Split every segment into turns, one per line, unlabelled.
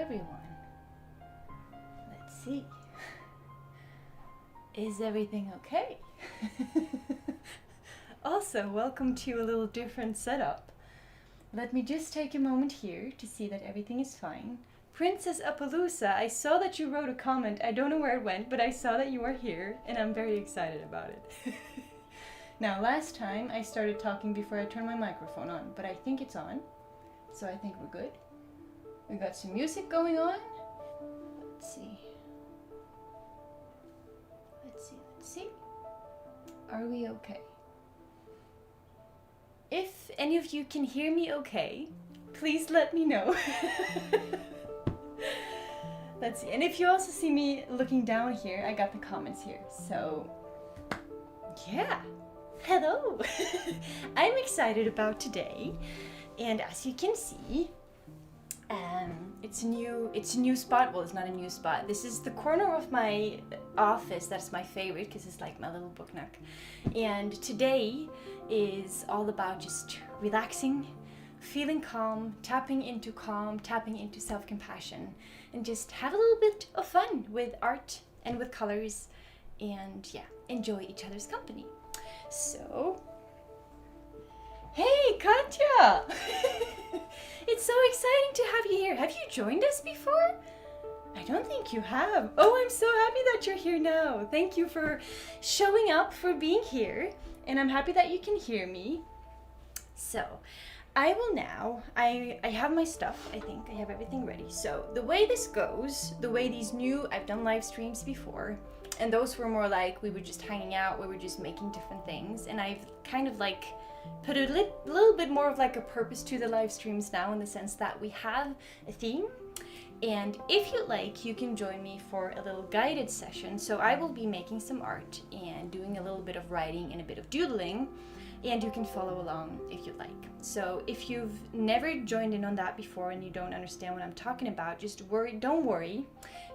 everyone. Let's see. Is everything okay? Also, welcome to a little different setup. Let me just take a moment here to see that everything is fine. Princess Appaloosa, I saw that you wrote a comment. I don't know where it went, but I saw that you are here, and I'm very excited about it. Now, last time I started talking before I turned my microphone on, but I think it's on, so I think we're good. We got some music going on. Let's see. Let's see. Are we okay? If any of you can hear me okay, please let me know. Let's see. And if you also see me looking down here, I got the comments here. So, yeah. Hello. I'm excited about today. And as you can see, it's a new spot. Well, it's not a new spot. This is the corner of my office that's my favorite because it's like my little book nook. And today is all about just relaxing, feeling calm, tapping into self-compassion, and just have a little bit of fun with art and with colors, and yeah, enjoy each other's company. So, hey Katja! It's so exciting to have you here. Have you joined us before? I don't think you have. Oh, I'm so happy that you're here now. Thank you for showing up, for being here, and I'm happy that you can hear me. So, I will now, I have my stuff, I think. I have everything ready. So, the way this goes, I've done live streams before, and those were more like, we were just hanging out, we were just making different things, and I've kind of like put a little bit more of like a purpose to the live streams now, in the sense that we have a theme. And if you like, you can join me for a little guided session. So I will be making some art and doing a little bit of writing and a bit of doodling, and you can follow along if you'd like. So if you've never joined in on that before and you don't understand what I'm talking about, don't worry,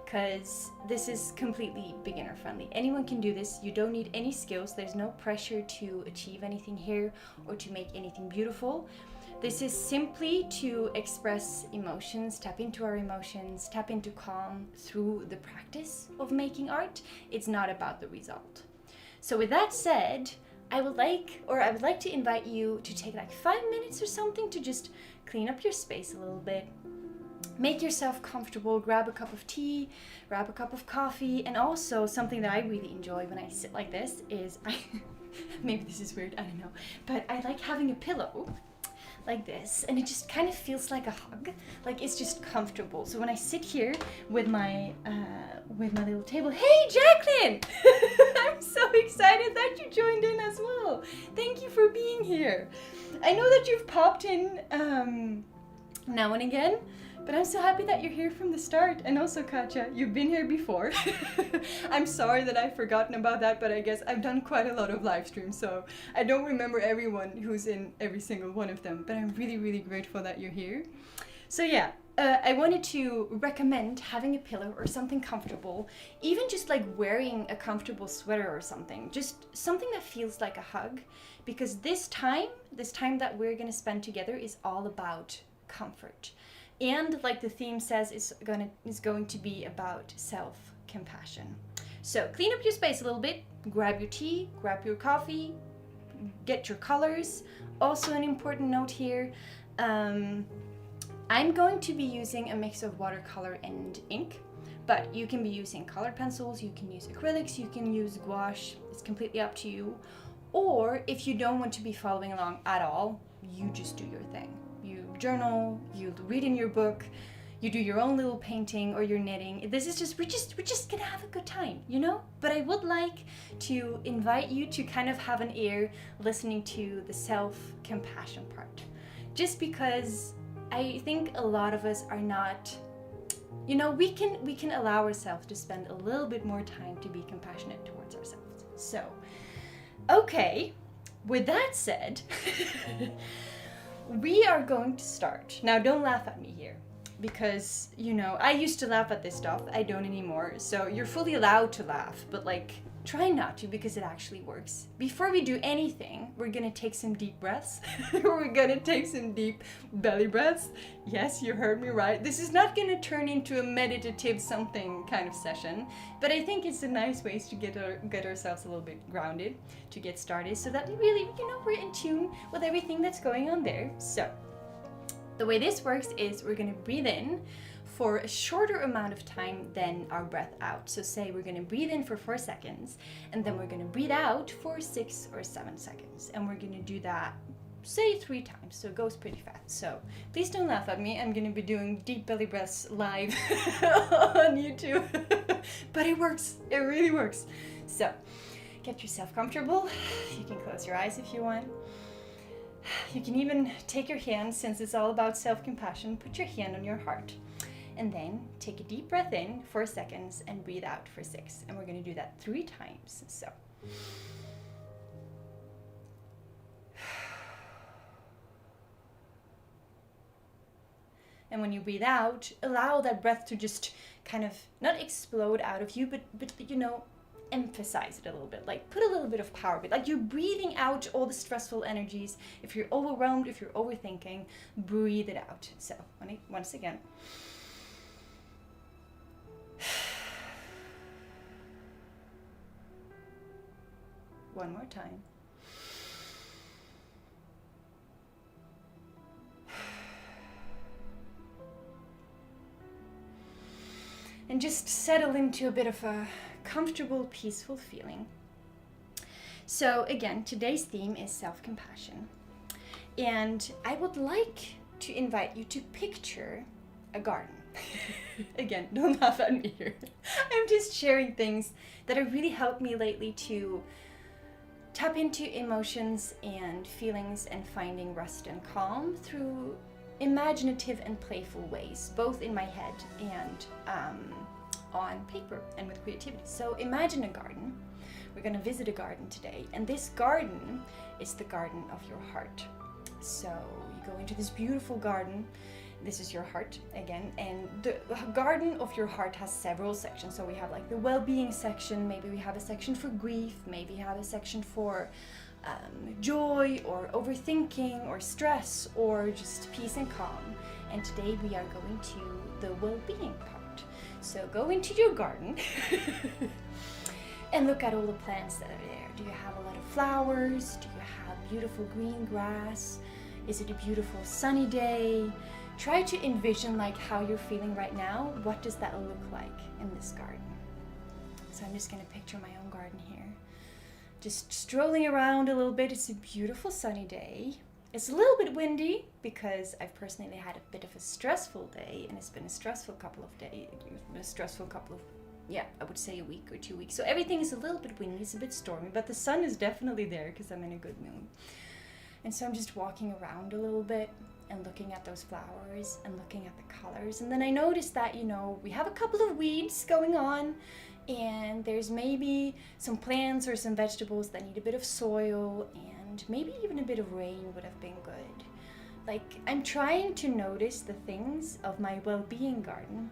because this is completely beginner friendly. Anyone can do this. You don't need any skills. There's no pressure to achieve anything here or to make anything beautiful. This is simply to express emotions, tap into our emotions, tap into calm through the practice of making art. It's not about the result. So with that said, I would like to invite you to take like 5 minutes or something to just clean up your space a little bit. Make yourself comfortable, grab a cup of tea, grab a cup of coffee, and also something that I really enjoy when I sit like this is, maybe this is weird, I don't know, but I like having a pillow like this, and it just kind of feels like a hug, like it's just comfortable. So when I sit here with my little table, hey Jacqueline! I'm so excited that you joined in as well. Thank you for being here. I know that you've popped in now and again, but I'm so happy that you're here from the start. And also, Katja, you've been here before. I'm sorry that I've forgotten about that, but I guess I've done quite a lot of live streams, so I don't remember everyone who's in every single one of them, but I'm really, really grateful that you're here. So yeah, I wanted to recommend having a pillow or something comfortable, even just like wearing a comfortable sweater or something, just something that feels like a hug, because this time that we're gonna spend together is all about comfort. And like the theme says, is going to be about self-compassion. So clean up your space a little bit, grab your tea, grab your coffee, get your colors. Also an important note here, I'm going to be using a mix of watercolor and ink, but you can be using colored pencils, you can use acrylics, you can use gouache, it's completely up to you. Or if you don't want to be following along at all, you just do your thing. You journal, you read in your book, you do your own little painting or your knitting. This is just, we're just gonna have a good time, you know? But I would like to invite you to kind of have an ear listening to the self-compassion part. Just because I think a lot of us are not, you know, we can allow ourselves to spend a little bit more time to be compassionate towards ourselves. So, okay, with that said, we are going to start. Now, don't laugh at me here, because, you know, I used to laugh at this stuff. I don't anymore. So you're fully allowed to laugh, but like, try not to, because it actually works. Before we do anything, we're gonna take some deep breaths. We're gonna take some deep belly breaths. Yes, you heard me right. This is not gonna turn into a meditative something kind of session, but I think it's a nice way to get ourselves a little bit grounded to get started, so that we really, we're in tune with everything that's going on there. So the way this works is we're gonna breathe in for a shorter amount of time than our breath out. So say we're gonna breathe in for 4 seconds, and then we're gonna breathe out for 6 or 7 seconds. And we're gonna do that, say 3 times, so it goes pretty fast. So please don't laugh at me, I'm gonna be doing deep belly breaths live on YouTube. But it works, it really works. So get yourself comfortable. You can close your eyes if you want. You can even take your hand, since it's all about self-compassion, put your hand on your heart. And then take a deep breath in 4 seconds and breathe out for 6. And we're going to do that 3 times. So. And when you breathe out, allow that breath to just kind of not explode out of you, but emphasize it a little bit. Like put a little bit of power, but like you're breathing out all the stressful energies. If you're overwhelmed, if you're overthinking, breathe it out. So once again. One more time. And just settle into a bit of a comfortable, peaceful feeling. So again, today's theme is self-compassion. And I would like to invite you to picture a garden. Again, don't laugh at me here. I'm just sharing things that have really helped me lately to tap into emotions and feelings and finding rest and calm through imaginative and playful ways, both in my head and on paper and with creativity. So imagine a garden. We're going to visit a garden today, and this garden is the garden of your heart. So you go into this beautiful garden. This is your heart again, and the garden of your heart has several sections. So we have like the well-being section, maybe we have a section for grief, maybe we have a section for joy or overthinking or stress or just peace and calm. And today we are going to the well-being part. So go into your garden and look at all the plants that are there. Do you have a lot of flowers? Do you have beautiful green grass? Is it a beautiful sunny day? Try to envision like how you're feeling right now. What does that look like in this garden? So I'm just going to picture my own garden here. Just strolling around a little bit. It's a beautiful sunny day. It's a little bit windy because I've personally had a bit of a stressful day, and it's been a stressful couple of days. I would say a week or 2 weeks. So everything is a little bit windy, it's a bit stormy, but the sun is definitely there because I'm in a good mood. And so I'm just walking around a little bit and looking at those flowers and looking at the colors. And then I noticed that, we have a couple of weeds going on, and there's maybe some plants or some vegetables that need a bit of soil, and maybe even a bit of rain would have been good. Like, I'm trying to notice the things of my well-being garden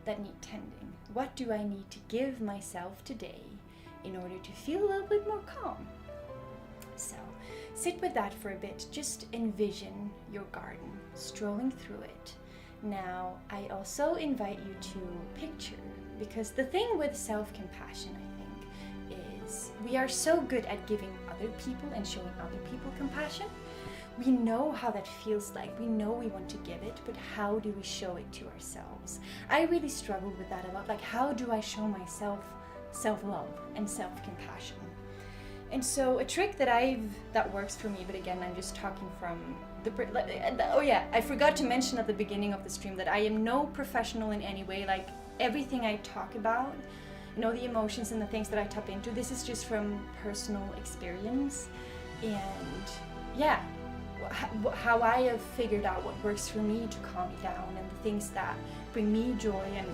that need tending. What do I need to give myself today in order to feel a little bit more calm? So sit with that for a bit. Just envision your garden, strolling through it. Now, I also invite you to picture, because the thing with self-compassion, I think, is we are so good at giving other people and showing other people compassion. We know how that feels like. We know we want to give it, but how do we show it to ourselves? I really struggle with that a lot. Like, how do I show myself self-love and self-compassion? And so a trick that works for me, but again, I'm just talking from I forgot to mention at the beginning of the stream that I am no professional in any way. Like, everything I talk about, the emotions and the things that I tap into, this is just from personal experience. And yeah, how I have figured out what works for me to calm me down, and the things that bring me joy and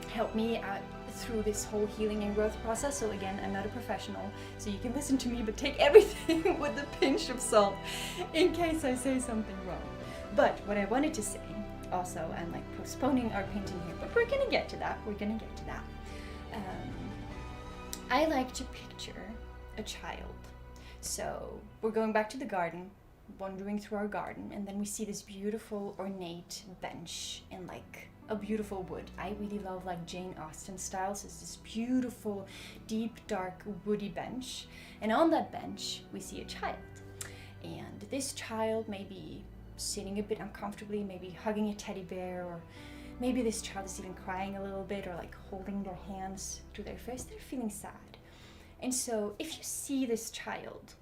help me out through this whole healing and growth process. So again, I'm not a professional, so you can listen to me, but take everything with a pinch of salt in case I say something wrong. But what I wanted to say, also, I'm like postponing our painting here, but we're gonna get to that. I like to picture a child. So we're going back to the garden, wandering through our garden, and then we see this beautiful ornate bench in like a beautiful wood. I really love like Jane Austen style, so it's this beautiful, deep, dark, woody bench. And on that bench, we see a child. And this child may be sitting a bit uncomfortably, maybe hugging a teddy bear, or maybe this child is even crying a little bit, or like holding their hands to their face. They're feeling sad. And so if you see this child,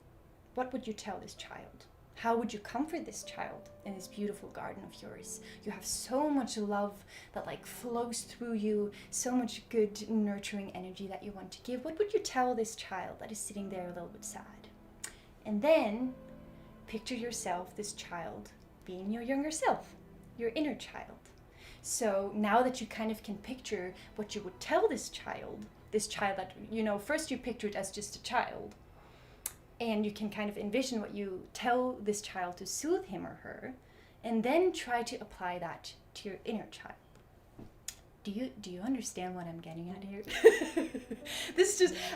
what would you tell this child? How would you comfort this child in this beautiful garden of yours? You have so much love that like flows through you, so much good nurturing energy that you want to give. What would you tell this child that is sitting there a little bit sad? And then picture yourself, this child, being your younger self, your inner child. So now that you kind of can picture what you would tell this child that, you know, first you picture it as just a child, and you can kind of envision what you tell this child to soothe him or her, and then try to apply that to your inner child. Do you understand what I'm getting at here?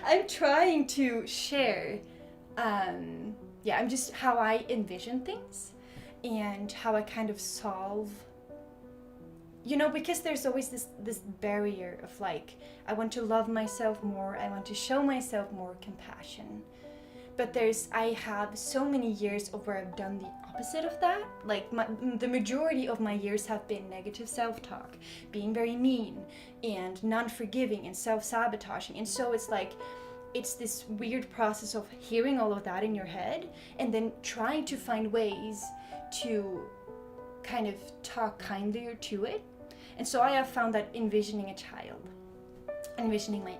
I'm trying to share, I'm just how I envision things and how I kind of solve, you know, because there's always this barrier of like, I want to love myself more, I want to show myself more compassion. But I have so many years of where I've done the opposite of that. Like the majority of my years have been negative self-talk, being very mean and non-forgiving and self-sabotaging. And so it's like, it's this weird process of hearing all of that in your head and then trying to find ways to kind of talk kinder to it. And so I have found that envisioning my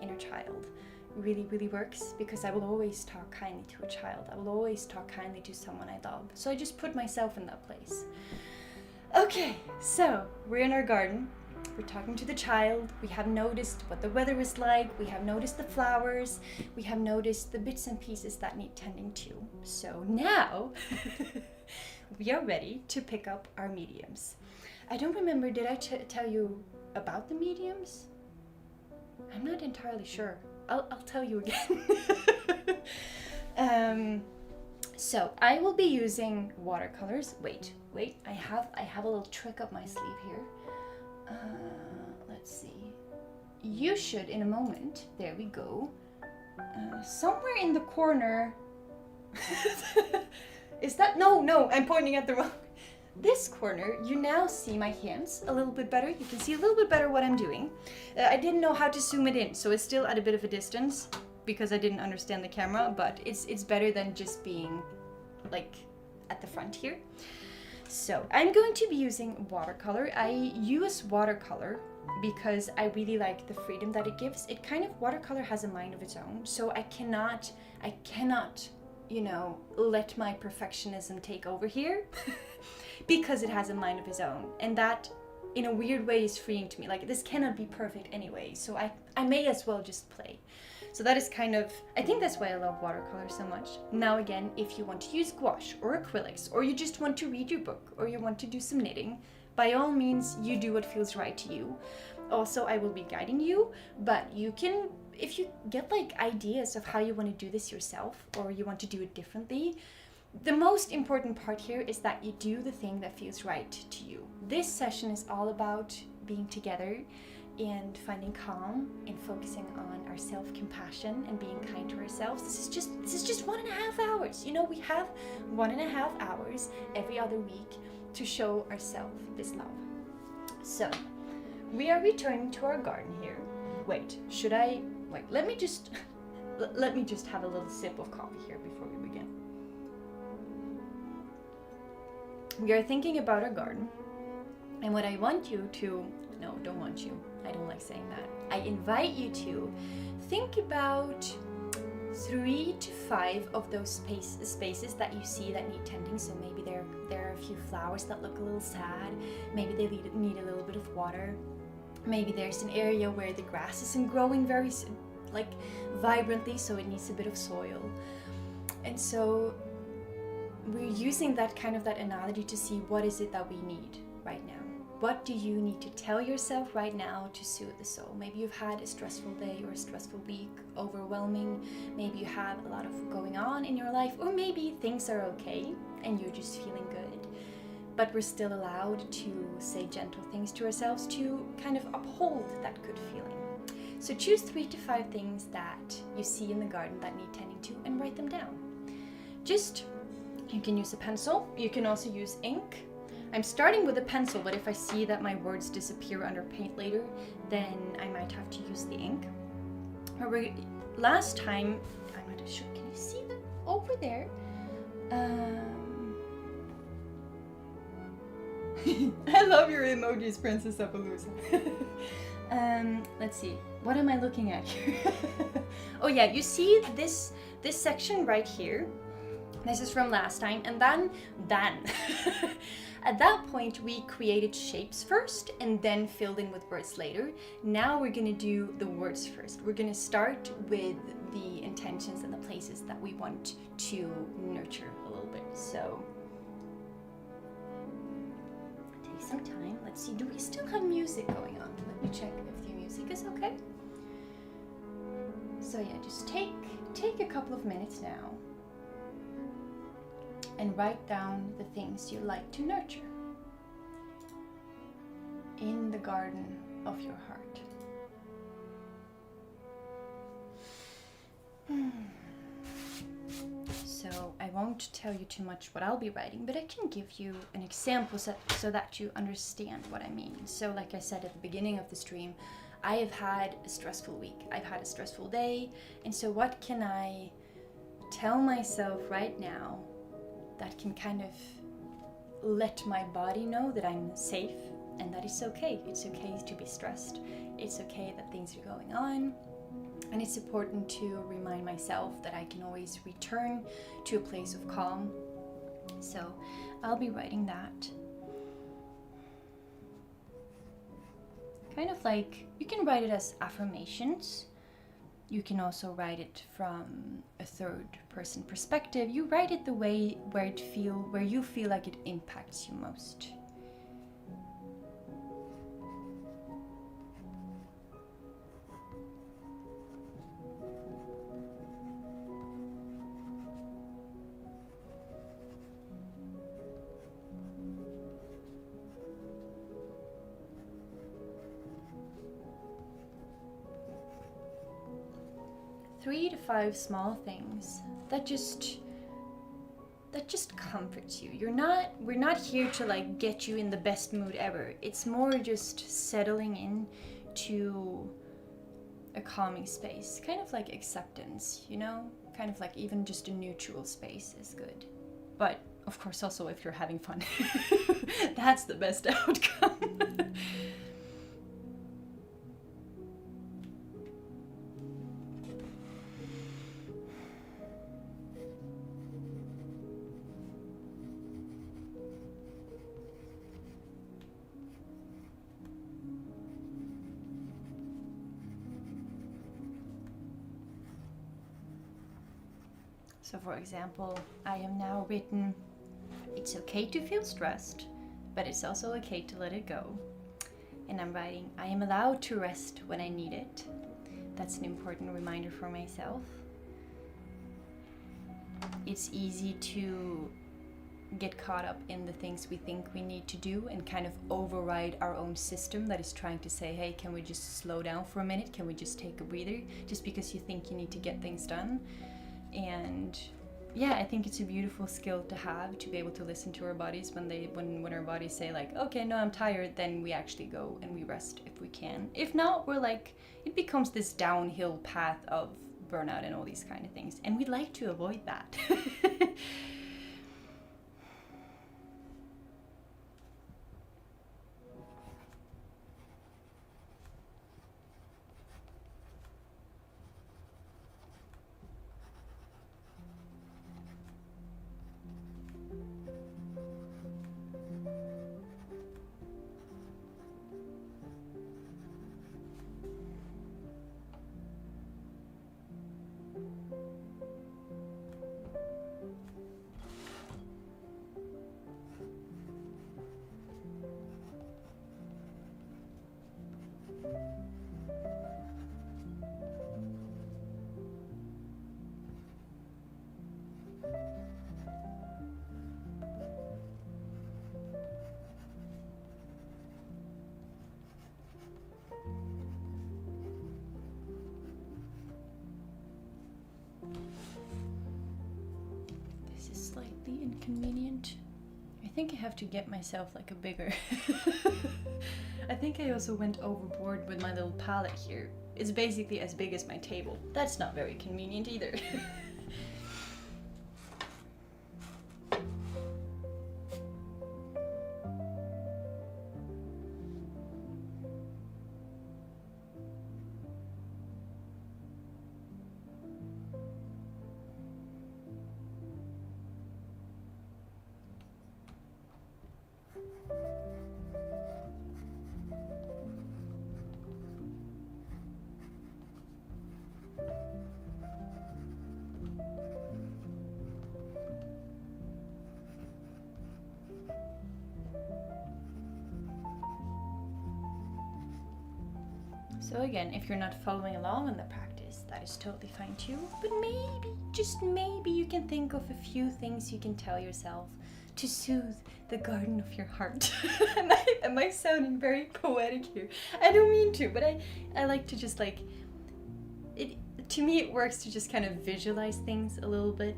inner child really, really works, because I will always talk kindly to a child. I will always talk kindly to someone I love. So I just put myself in that place. Okay, so we're in our garden. We're talking to the child. We have noticed what the weather is like. We have noticed the flowers. We have noticed the bits and pieces that need tending to. So now we are ready to pick up our mediums. I don't remember, did I tell you about the mediums? I'm not entirely sure. I'll tell you again. So I will be using watercolors. Wait, I have a little trick up my sleeve here. Let's see. You should, in a moment, there we go. Somewhere in the corner. Is that, no, I'm pointing at the wrong. This corner, you now see my hands a little bit better. You can see a little bit better what I'm doing. I didn't know how to zoom it in, so it's still at a bit of a distance because I didn't understand the camera, but it's better than just being like at the front here. So I'm going to be using watercolor. I use watercolor because I really like the freedom that it gives. Watercolor has a mind of its own, so I cannot, you know, let my perfectionism take over here. Because it has a mind of its own, and that in a weird way is freeing to me. Like, this cannot be perfect anyway, so I may as well just play. So that is kind of, I think that's why I love watercolor so much. Now again, if you want to use gouache or acrylics, or you just want to read your book, or you want to do some knitting, by all means you do what feels right to you. Also, I will be guiding you, but you can, if you get like ideas of how you want to do this yourself, or you want to do it differently, the most important part here is that you do the thing that feels right to you. This session is all about being together and finding calm and focusing on our self-compassion and being kind to ourselves. This is just 1.5 hours. You know, we have 1.5 hours every other week to show ourselves this love. So we are returning to our garden here. Wait, let me just have a little sip of coffee here before we begin. We are thinking about our garden, and what I want you to, no, don't want you, I don't like saying that. I invite you to think about 3 to 5 of those spaces that you see that need tending. So maybe there are a few flowers that look a little sad, maybe they need a little bit of water, maybe there's an area where the grass isn't growing very like vibrantly, so it needs a bit of soil. And so we're using that analogy to see what is it that we need right now. what do you need to tell yourself right now to soothe the soul? Maybe you've had a stressful day or a stressful week, overwhelming. Maybe you have a lot of going on in your life, or maybe things are okay and you're just feeling good. But we're still allowed to say gentle things to ourselves to kind of uphold that good feeling. So choose 3 to 5 things that you see in the garden that need tending to and write them down. You can use a pencil, you can also use ink. I'm starting with a pencil, but if I see that my words disappear under paint later, then I might have to use the ink. Last time, I'm not sure, can you see them over there? I love your emojis, Princess Appaloosa. Let's see, what am I looking at here? Oh yeah, you see this section right here? This is from last time, and then at that point we created shapes first and then filled in with words later. Now we're gonna do the words first. We're gonna start with the intentions and the places that we want to nurture a little bit. So take some time. Let's see, do we still have music going on? Let me check if the music is okay. So yeah, just take a couple of minutes now and write down the things you like to nurture in the garden of your heart. So I won't tell you too much what I'll be writing, but I can give you an example so that you understand what I mean. So like I said at the beginning of the stream, I have had a stressful week. I've had a stressful day. And so what can I tell myself right now that can kind of let my body know that I'm safe and that it's okay. It's okay to be stressed. It's okay that things are going on. And it's important to remind myself that I can always return to a place of calm. So I'll be writing that. Kind of like, you can write it as affirmations. You can also write it from a third person perspective. You write it the way where you feel like it impacts you most. Three to 5 small things that just comforts you. We're not here to like get you in the best mood ever. It's more just settling in to a calming space, kind of like acceptance, you know? Kind of like even just a neutral space is good. But of course also if you're having fun. That's the best outcome. So for example, I have now written, it's okay to feel stressed, but it's also okay to let it go. And I'm writing, I am allowed to rest when I need it. That's an important reminder for myself. It's easy to get caught up in the things we think we need to do and kind of override our own system that is trying to say, hey, can we just slow down for a minute? Can we just take a breather? Just because you think you need to get things done. And yeah, I think it's a beautiful skill to have, to be able to listen to our bodies when our bodies say like, okay, no, I'm tired, then we actually go and we rest if we can. If not, we're like, it becomes this downhill path of burnout and all these kind of things. And we'd like to avoid that. convenient. I think I have to get myself like a bigger. I think I also went overboard with my little palette here. It's basically as big as my table. That's not very convenient either. So again, if you're not following along on the practice, that is totally fine too. But maybe, just maybe, you can think of a few things you can tell yourself to soothe the garden of your heart. Am I sounding very poetic here? I don't mean to, but I like to just like, to me it works to just kind of visualize things a little bit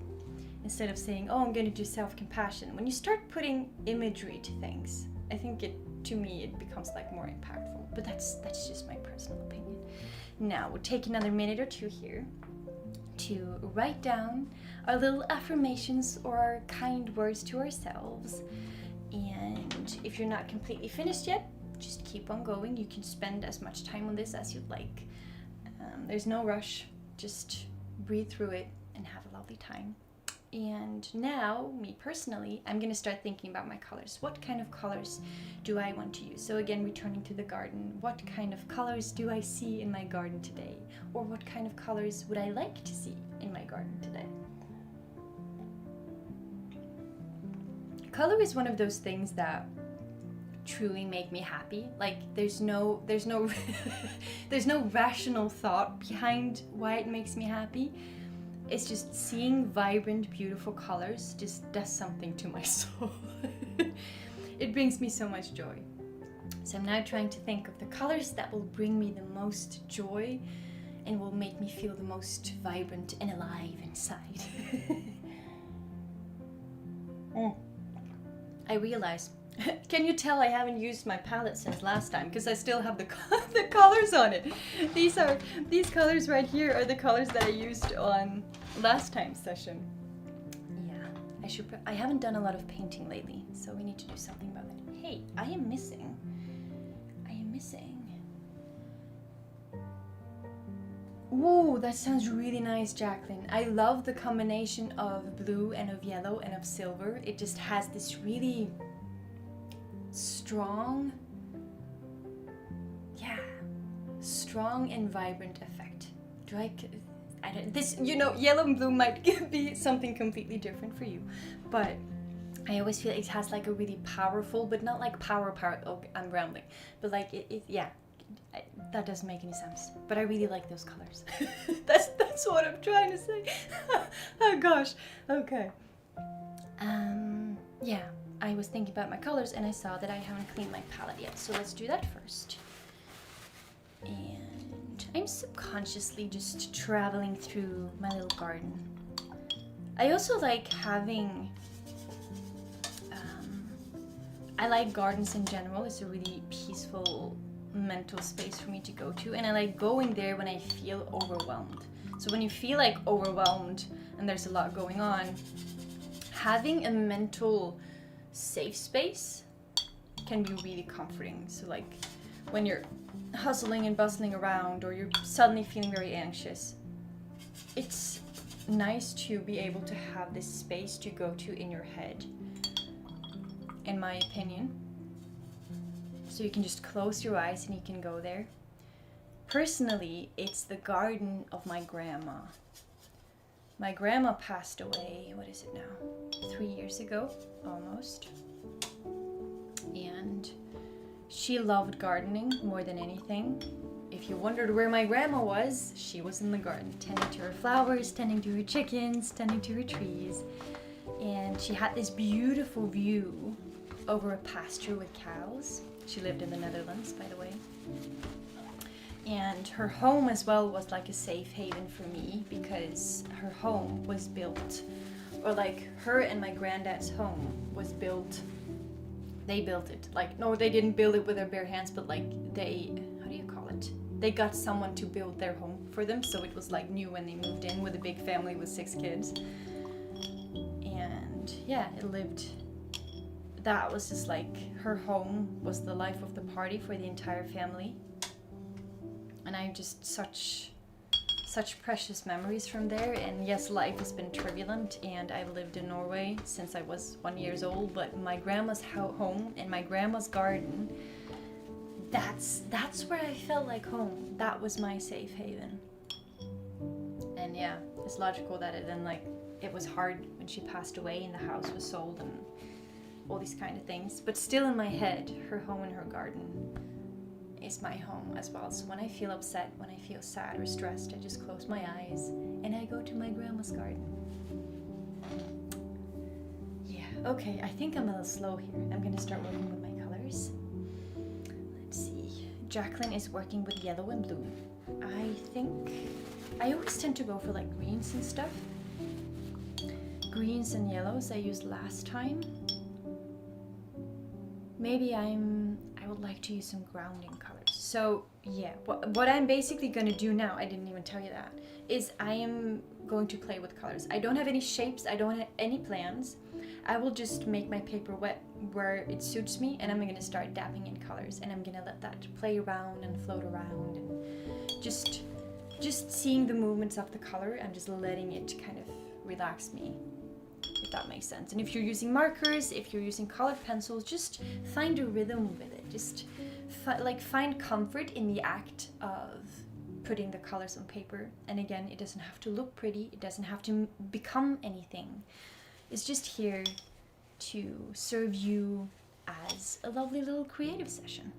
instead of saying, oh, I'm going to do self-compassion. When you start putting imagery to things, I think to me it becomes like more impactful. But that's just my personal opinion. Now we'll take another minute or two here to write down our little affirmations or our kind words to ourselves. And if you're not completely finished yet, just keep on going. You can spend as much time on this as you'd like. There's no rush. Just breathe through it and have a lovely time. And now, me personally, I'm going to start thinking about my colors. What kind of colors do I want to use? So again, returning to the garden, what kind of colors do I see in my garden today? Or what kind of colors would I like to see in my garden today? Color is one of those things that truly make me happy. Like there's no there's no rational thought behind why it makes me happy. It's just seeing vibrant, beautiful colors just does something to my soul. It brings me so much joy. So I'm now trying to think of the colors that will bring me the most joy and will make me feel the most vibrant and alive inside. I realize, can you tell I haven't used my palette since last time because I still have the colors on it. These colors right here are the colors that I used on last time's session. Yeah, I haven't done a lot of painting lately, so we need to do something about it. Hey, I am missing. Ooh, that sounds really nice, Jacqueline. I love the combination of blue and of yellow and of silver. It just has this really strong and vibrant effect. Yellow and blue might be something completely different for you, but I always feel it has like a really powerful, but not like power, oh, I'm rambling, but like that doesn't make any sense, but I really like those colors. That's what I'm trying to say. Oh gosh, okay. Yeah, I was thinking about my colors and I saw that I haven't cleaned my palette yet, so let's do that first. And I'm subconsciously just traveling through my little garden. I also like having, I like gardens in general. It's a really peaceful mental space for me to go to, and I like going there when I feel overwhelmed. So when you feel like overwhelmed and there's a lot going on, having a mental safe space can be really comforting. So like when you're hustling and bustling around or you're suddenly feeling very anxious, it's nice to be able to have this space to go to in your head, in my opinion. So you can just close your eyes and you can go there. Personally, it's the garden of my grandma. My grandma passed away, what is it now? 3 years ago, almost. And she loved gardening more than anything. If you wondered where my grandma was, she was in the garden, tending to her flowers, tending to her chickens, tending to her trees. And she had this beautiful view over a pasture with cows. She lived in the Netherlands, by the way. And her home as well was like a safe haven for me, because her home was built or like her and my granddad's home was built. They built it. Like, no, they didn't build it with their bare hands, but like how do you call it? They got someone to build their home for them, so it was like new when they moved in with a big family with 6 kids. And yeah, it lived. That was just like her home was the life of the party for the entire family. And I just such precious memories from there. And yes, life has been turbulent, and I've lived in Norway since I was 1 year old, but my grandma's home and my grandma's garden, that's where I felt like home. That was my safe haven. And yeah, it's logical that it was hard when she passed away and the house was sold and all these kind of things. But still in my head, her home and her garden is my home as well. So when I feel upset, when I feel sad or stressed, I just close my eyes and I go to my grandma's garden. Yeah, okay, I think I'm a little slow here. I'm gonna start working with my colors. Let's see. Jacqueline is working with yellow and blue. I think I always tend to go for like greens and stuff. Greens and yellows I used last time. Maybe I would like to use some grounding colors. So yeah, what I'm basically going to do now, I didn't even tell you that, is I am going to play with colors. I don't have any shapes, I don't have any plans. I will just make my paper wet where it suits me, and I'm going to start dabbing in colors, and I'm going to let that play around and float around, and just seeing the movements of the color and just letting it kind of relax me, if that makes sense. And if you're using markers, if you're using colored pencils, just find a rhythm with it. Just find comfort in the act of putting the colors on paper. And again, it doesn't have to look pretty. It doesn't have to become anything. It's just here to serve you as a lovely little creative session.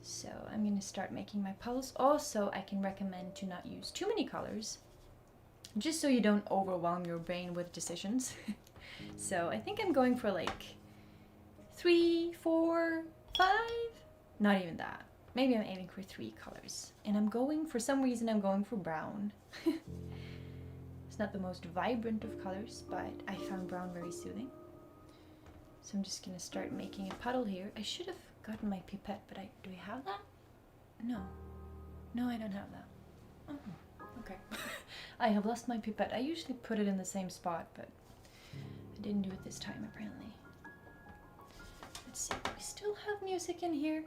So I'm going to start making my puddles. Also, I can recommend to not use too many colors, just so you don't overwhelm your brain with decisions. So I think I'm going for like 3, 4, 5, not even that. Maybe I'm aiming for 3 colors. And for some reason I'm going for brown. It's not the most vibrant of colors, but I found brown very soothing. So I'm just gonna start making a puddle here. I should have gotten my pipette, but do I have that? No, I don't have that. Oh, okay. I have lost my pipette. I usually put it in the same spot, but I didn't do it this time apparently. Let's see, we still have music in here.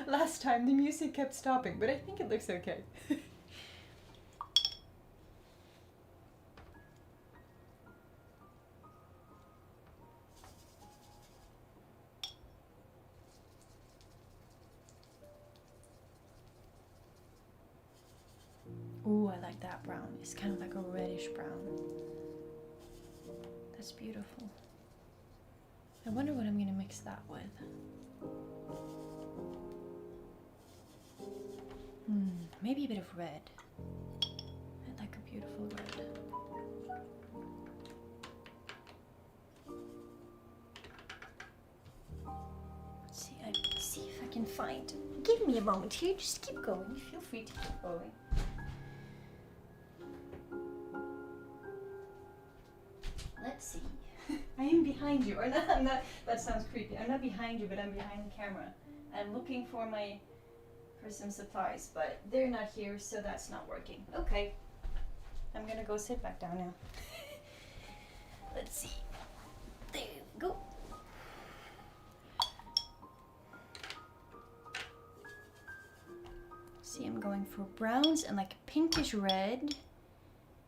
Last time the music kept stopping, but I think it looks okay. Ooh, I like that brown. It's kind of like a reddish brown. That's beautiful. I wonder what I'm gonna mix that with. Maybe a bit of red. I like a beautiful red. Let's see if I can find. Give me a moment here. Just keep going. Feel free to keep going. Let's see. I am behind you, or not, I'm not. That sounds creepy. I'm not behind you, but I'm behind the camera. I'm looking for some supplies, but they're not here, so that's not working. Okay, I'm gonna go sit back down now. Let's see. There we go. See, I'm going for browns and like a pinkish red.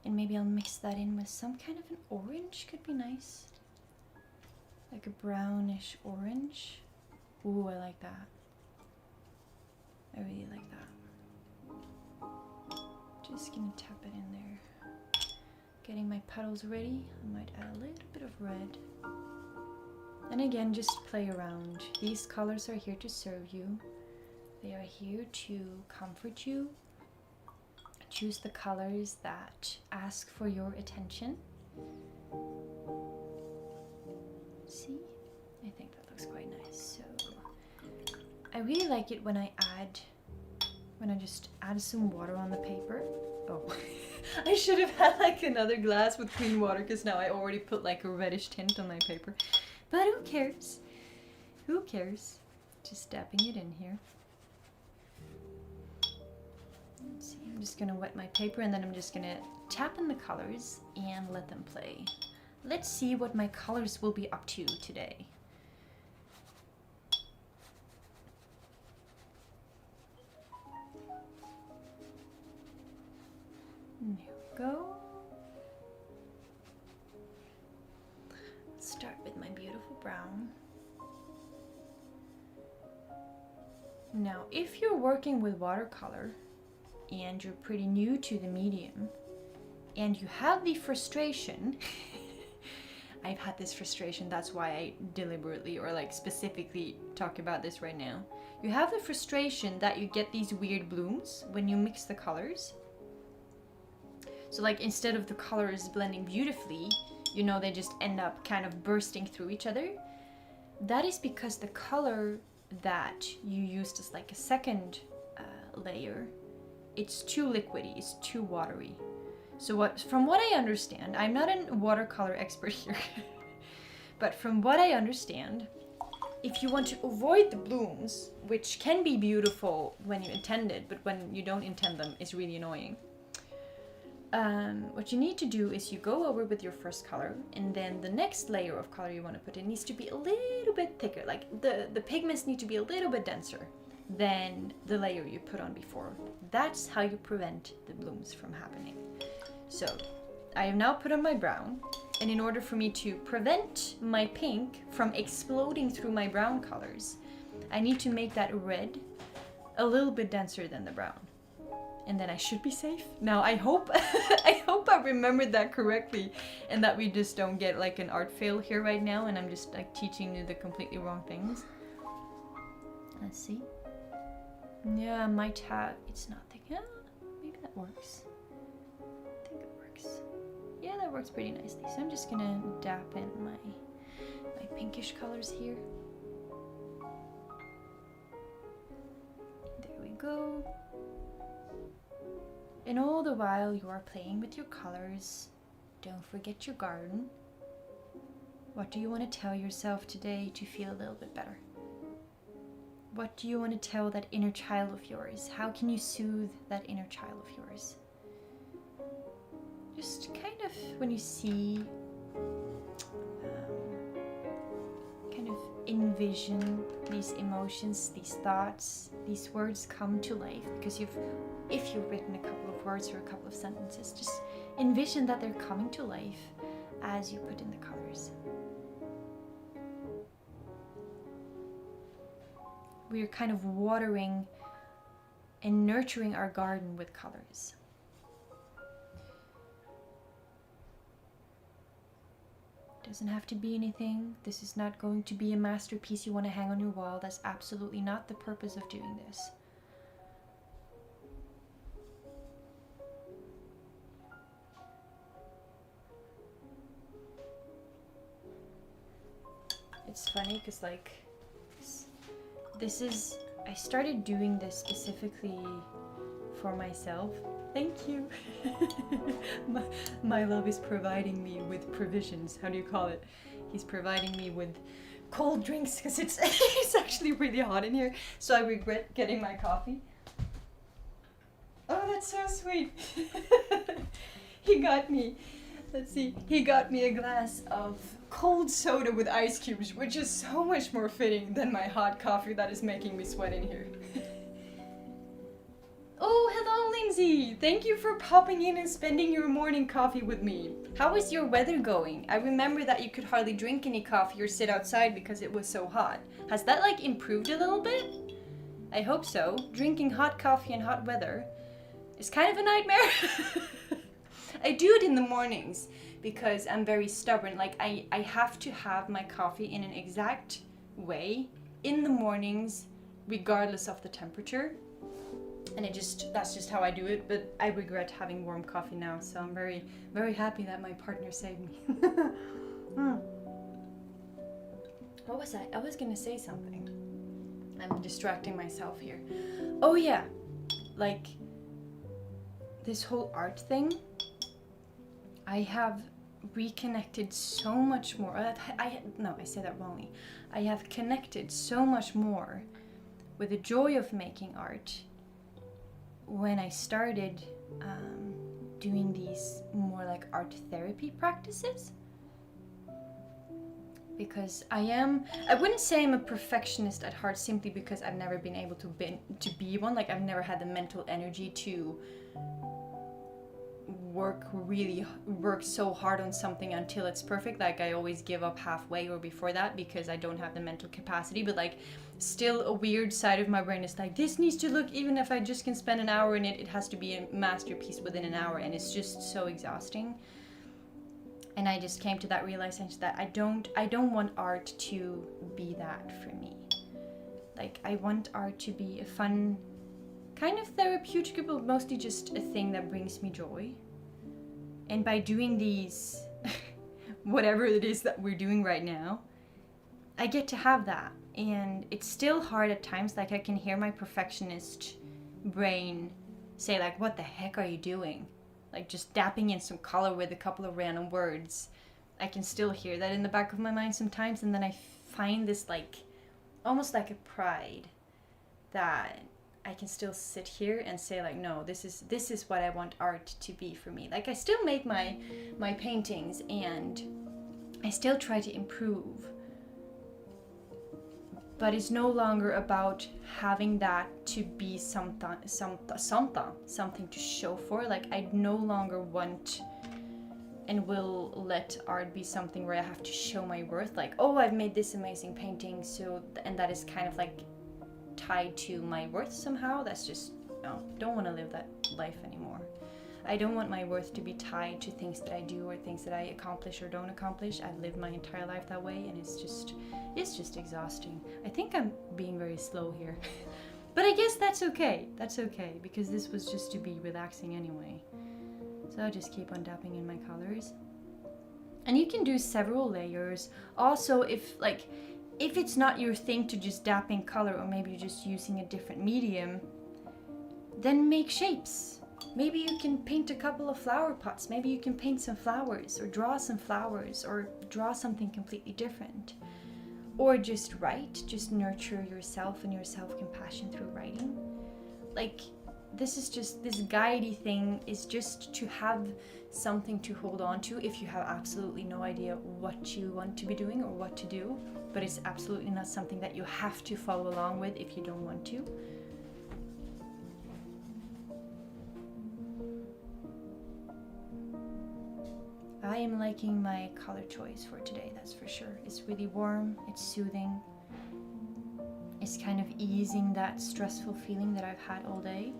And maybe I'll mix that in with some kind of an orange, could be nice. Like a brownish orange. Ooh, I like that. I really like that. Just gonna tap it in there. Getting my puddles ready. I might add a little bit of red. And again, just play around. These colors are here to serve you. They are here to comfort you. Choose the colors that ask for your attention. See? I think that looks quite nice. So I really like it when I'm gonna just add some water on the paper. Oh, I should have had like another glass with clean water because now I already put like a reddish tint on my paper. But who cares? Who cares? Just dabbing it in here. Let's see, I'm just gonna wet my paper and then I'm just gonna tap in the colors and let them play. Let's see what my colors will be up to today. There we go. Let's start with my beautiful brown. Now, if you're working with watercolor and you're pretty new to the medium and you have the frustration, I've had this frustration, that's why I deliberately or like specifically talk about this right now. You have the frustration that you get these weird blooms when you mix the colors. So like instead of the colors blending beautifully, you know, they just end up kind of bursting through each other. That is because the color that you used as like a second layer, it's too liquidy, it's too watery. So from what I understand, I'm not a watercolor expert here, but from what I understand, if you want to avoid the blooms, which can be beautiful when you intend it, but when you don't intend them, it's really annoying. What you need to do is you go over with your first color, and then the next layer of color you want to put in needs to be a little bit thicker. Like the pigments need to be a little bit denser than the layer you put on before. That's how you prevent the blooms from happening. So I have now put on my brown, and in order for me to prevent my pink from exploding through my brown colors, I need to make that red a little bit denser than the brown. And then I should be safe. Now I hope I hope I remembered that correctly and that we just don't get like an art fail here right now and I'm just like teaching you the completely wrong things. Let's see. Yeah, I might have, it's not thick. Yeah, maybe that works. I think it works. Yeah, that works pretty nicely. So I'm just gonna dab in my pinkish colors here. There we go. And all the while you are playing with your colors, don't forget your garden. What do you want to tell yourself today to feel a little bit better? What do you want to tell that inner child of yours? How can you soothe that inner child of yours? Just kind of when you see, kind of envision these emotions, these thoughts, these words come to life because if you've written a couple of words or a couple of sentences, just envision that they're coming to life as you put in the colors. We're kind of watering and nurturing our garden with colors. Doesn't have to be anything. This is not going to be a masterpiece you want to hang on your wall. That's absolutely not the purpose of doing this. It's funny because like I started doing this specifically for myself. Thank you. my love is providing me with provisions. How do you call it? He's providing me with cold drinks because it's it's actually really hot in here. So I regret getting my coffee. Oh, that's so sweet. He got me. Let's see. He got me a glass of cold soda with ice cubes, which is so much more fitting than my hot coffee that is making me sweat in here. Oh, hello, Lindsay. Thank you for popping in and spending your morning coffee with me. How is your weather going? I remember that you could hardly drink any coffee or sit outside because it was so hot. Has that like improved a little bit? I hope so. Drinking hot coffee in hot weather is kind of a nightmare. I do it in the mornings because I'm very stubborn. Like I have to have my coffee in an exact way in the mornings regardless of the temperature. And that's just how I do it, but I regret having warm coffee now, so I'm very, very happy that my partner saved me. What was I? I was gonna say something. I'm distracting myself here. Oh yeah, like this whole art thing, I have reconnected so much more. I say that wrongly. I have connected so much more with the joy of making art when I started doing these more like art therapy practices. Because I wouldn't say I'm a perfectionist at heart, simply because I've never been able to be one. Like, I've never had the mental energy to work so hard on something until it's perfect. Like, I always give up halfway or before that because I don't have the mental capacity. But like, still a weird side of my brain is like, this needs to look, even if I just can spend an hour in it, it has to be a masterpiece within an hour, and it's just so exhausting. And I just came to that realization that I don't want art to be that for me. Like, I want art to be a fun, kind of therapeutic, but mostly just a thing that brings me joy. And by doing these, whatever it is that we're doing right now, I get to have that. And it's still hard at times. Like, I can hear my perfectionist brain say like, what the heck are you doing? Like, just dapping in some color with a couple of random words. I can still hear that in the back of my mind sometimes, and then I find this like, almost like a pride that I can still sit here and say like, no, this is what I want art to be for me. Like, I still make my paintings and I still try to improve, but it's no longer about having that to be something to show for. Like, I no longer want and will let art be something where I have to show my worth. Like, oh, I've made this amazing painting, so, and that is kind of like tied to my worth somehow. That's just, no, don't want to live that life anymore. I don't want my worth to be tied to things that I do or things that I accomplish or don't accomplish. I've lived my entire life that way, and it's just exhausting. I think I'm being very slow here. But I guess that's okay. That's okay, because this was just to be relaxing anyway. So I'll just keep on dapping in my colors. And you can do several layers. Also, if it's not your thing to just dap in color, or maybe you're just using a different medium, then make shapes. Maybe you can paint a couple of flower pots. Maybe you can paint some flowers, or draw some flowers, or draw something completely different. Or just write, just nurture yourself and your self-compassion through writing. Like, this guidey thing is just to have something to hold on to if you have absolutely no idea what you want to be doing or what to do. But it's absolutely not something that you have to follow along with if you don't want to. I am liking my color choice for today, that's for sure. It's really warm, it's soothing. It's kind of easing that stressful feeling that I've had all day.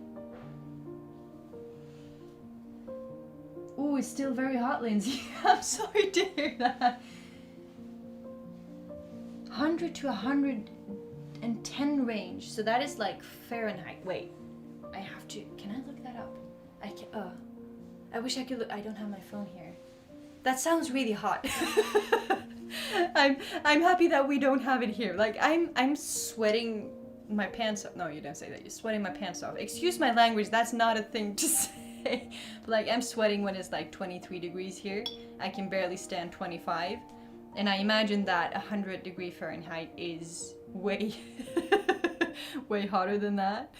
Ooh, it's still very hot, Lindsay. I'm sorry to hear that. 100 to 110 range. So that is like Fahrenheit. Wait, I have to, can I look that up? I wish I could look, I don't have my phone here. That sounds really hot. I'm happy that we don't have it here. Like, I'm sweating my pants off. No, you don't say that. You're sweating my pants off. Excuse my language. That's not a thing to say. But like, I'm sweating when it's like 23 degrees here. I can barely stand 25. And I imagine that 100 degree Fahrenheit is way, way hotter than that.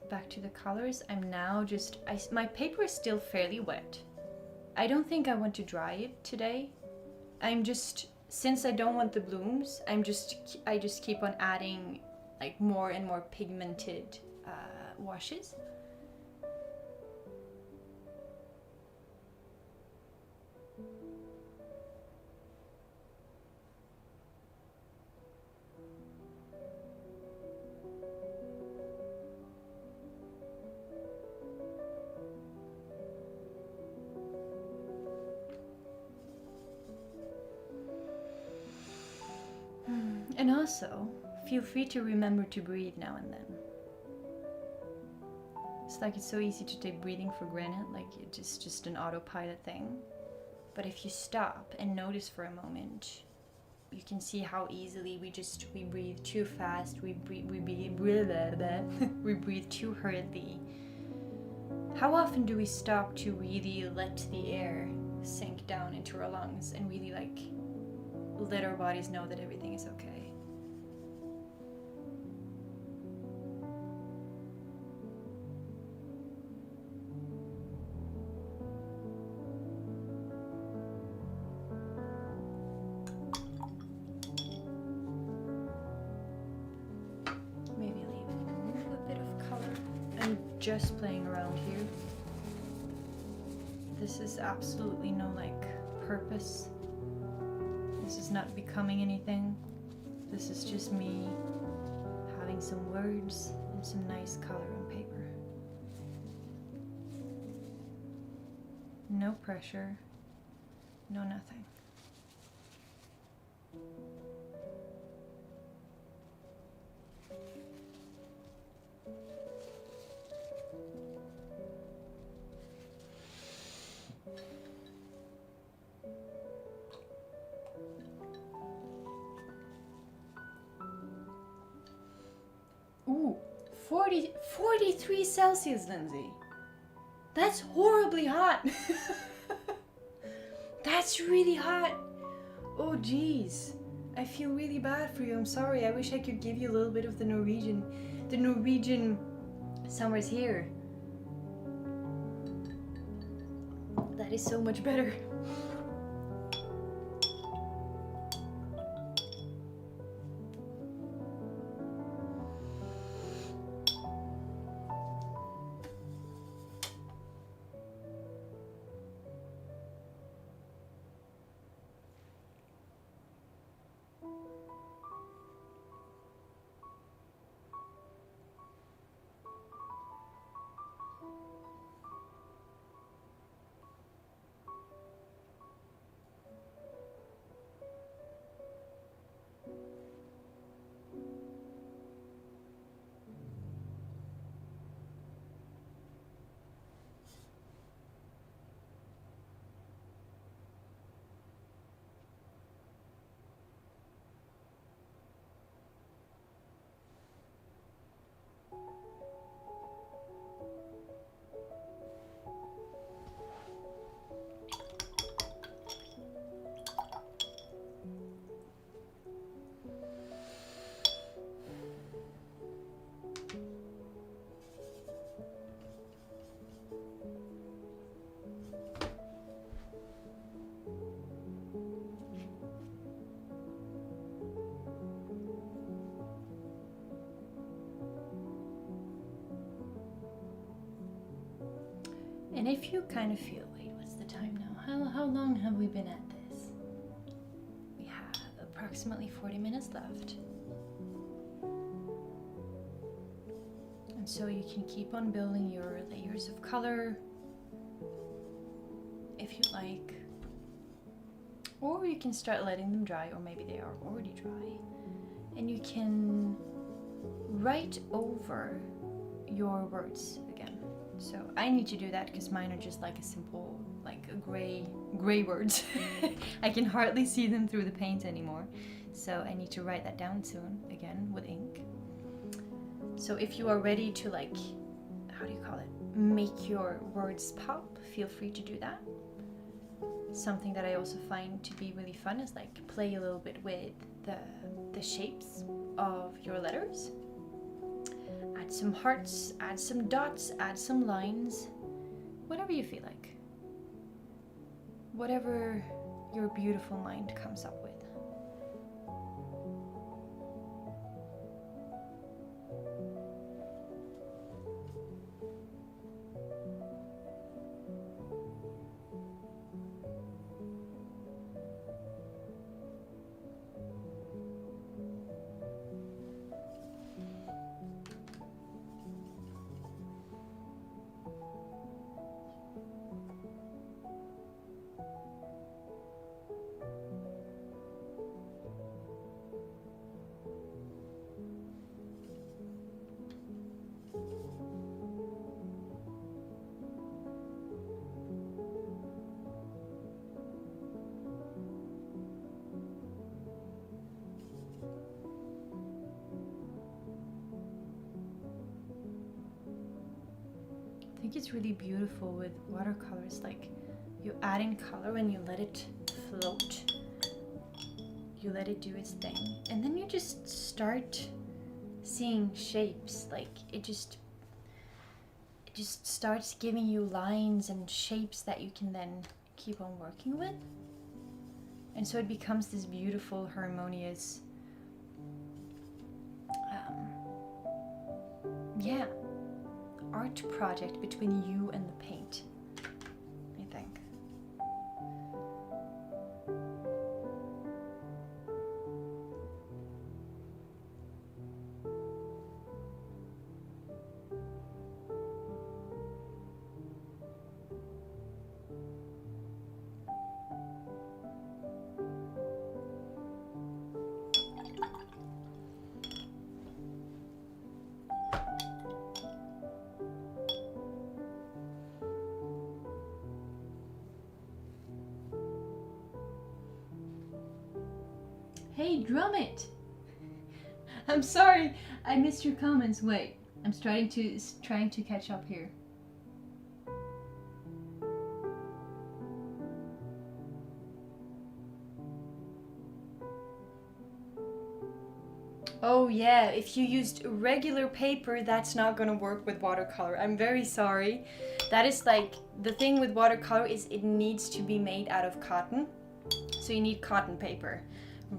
Back to the colors. I'm now just, my paper is still fairly wet. I don't think I want to dry it today. I'm just, since I don't want the blooms, I just keep on adding like more and more pigmented washes. And also, feel free to remember to breathe now and then. It's like it's so easy to take breathing for granted, like it's just an autopilot thing. But if you stop and notice for a moment, you can see how easily we breathe too fast, we breathe we breathe too hurriedly. How often do we stop to really let the air sink down into our lungs and really like let our bodies know that everything is okay? Just playing around here. This is absolutely no like purpose. This is not becoming anything. This is just me having some words and some nice color on paper. No pressure, no nothing. Ooh, 43 Celsius, Lindsay. That's horribly hot. That's really hot. Oh, geez. I feel really bad for you. I'm sorry. I wish I could give you a little bit of the Norwegian summers here. That is so much better. And if you kind of feel, wait, what's the time now? How long have we been at this? We have approximately 40 minutes left. And so you can keep on building your layers of color if you like. Or you can start letting them dry, or maybe they are already dry. And you can write over your words again. So I need to do that because mine are just like a simple, like a gray words. I can hardly see them through the paint anymore. So I need to write that down soon, again, with ink. So if you are ready to like, how do you call it? Make your words pop, feel free to do that. Something that I also find to be really fun is like play a little bit with the shapes of your letters. Add some hearts, add some dots, add some lines, whatever you feel like. Whatever your beautiful mind comes up with. think it's really beautiful with watercolors. Like, you add in color and you let it float. You let it do its thing. And then you just start seeing shapes. Like, it just starts giving you lines and shapes that you can then keep on working with. And so it becomes this beautiful, harmonious, yeah, art project between you and the paint, I think. Hey, drum it! I'm sorry, I missed your comments. Wait, I'm trying to catch up here. Oh yeah, if you used regular paper, that's not gonna work with watercolor. I'm very sorry. That is like, the thing with watercolor is it needs to be made out of cotton. So you need cotton paper.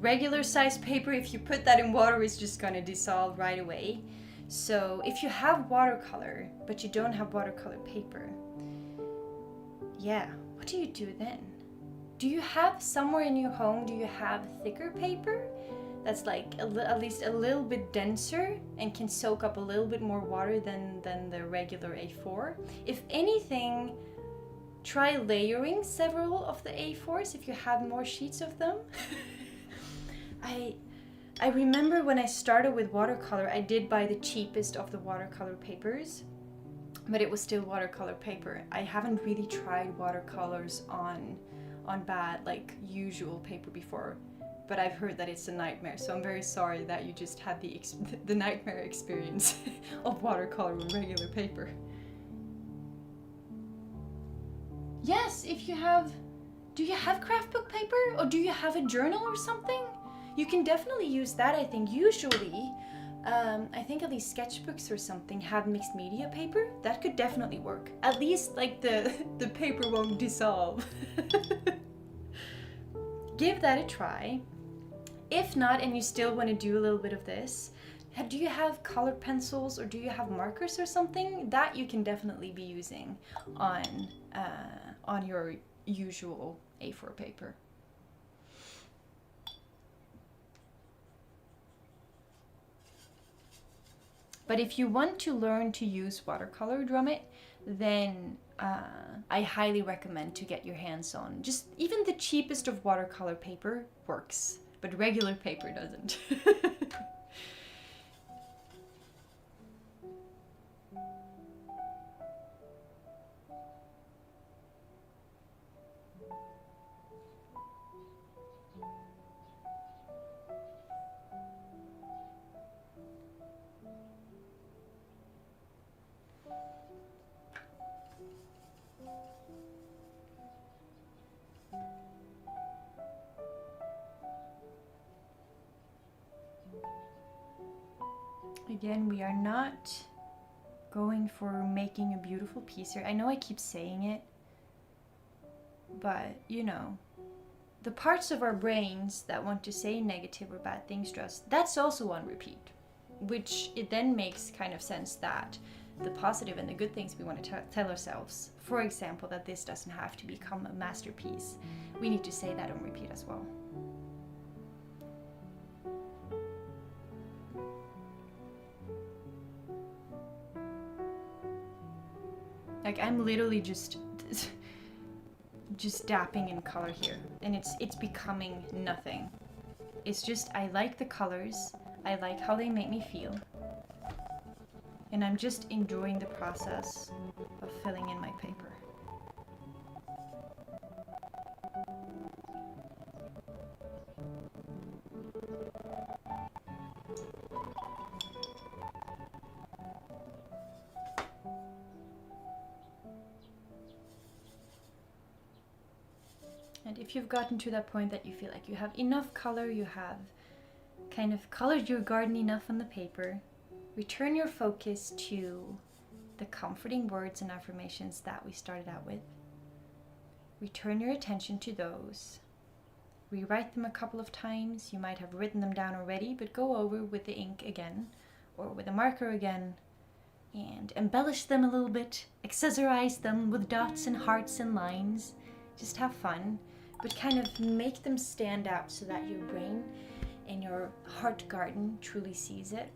Regular size paper, if you put that in water, it's just gonna dissolve right away. So if you have watercolor, but you don't have watercolor paper, yeah, what do you do then? Do you have somewhere in your home, do you have thicker paper that's like at least a little bit denser and can soak up a little bit more water than the regular A4? If anything, try layering several of the A4s if you have more sheets of them. I remember when I started with watercolor, I did buy the cheapest of the watercolor papers, but it was still watercolor paper. I haven't really tried watercolors on bad, like, usual paper before, but I've heard that it's a nightmare, so I'm very sorry that you just had the nightmare experience of watercolor on regular paper. Yes, if you have... Do you have craft book paper? Or do you have a journal or something? You can definitely use that, I think. Usually, I think at least sketchbooks or something have mixed media paper. That could definitely work. At least, like, the paper won't dissolve. Give that a try. If not, and you still want to do a little bit of this, do you have colored pencils or do you have markers or something? That you can definitely be using on your usual A4 paper. But if you want to learn to use watercolor drum it, then I highly recommend to get your hands on. Just even the cheapest of watercolor paper works, but regular paper doesn't. Again, we are not going for making a beautiful piece here. I know I keep saying it, but you know, the parts of our brains that want to say negative or bad things to us, that's also on repeat, which it then makes kind of sense that the positive and the good things we want to tell ourselves, for example, that this doesn't have to become a masterpiece, we need to say that on repeat as well. Like, I'm literally just dapping in color here, and it's becoming nothing. It's just, I like the colors, I like how they make me feel, and I'm just enjoying the process of filling in my paper. And if you've gotten to that point that you feel like you have enough color, you have kind of colored your garden enough on the paper, return your focus to the comforting words and affirmations that we started out with. Return your attention to those. Rewrite them a couple of times. You might have written them down already, but go over with the ink again or with a marker again and embellish them a little bit, accessorize them with dots and hearts and lines. Just have fun, but kind of make them stand out so that your brain and your heart garden truly sees it.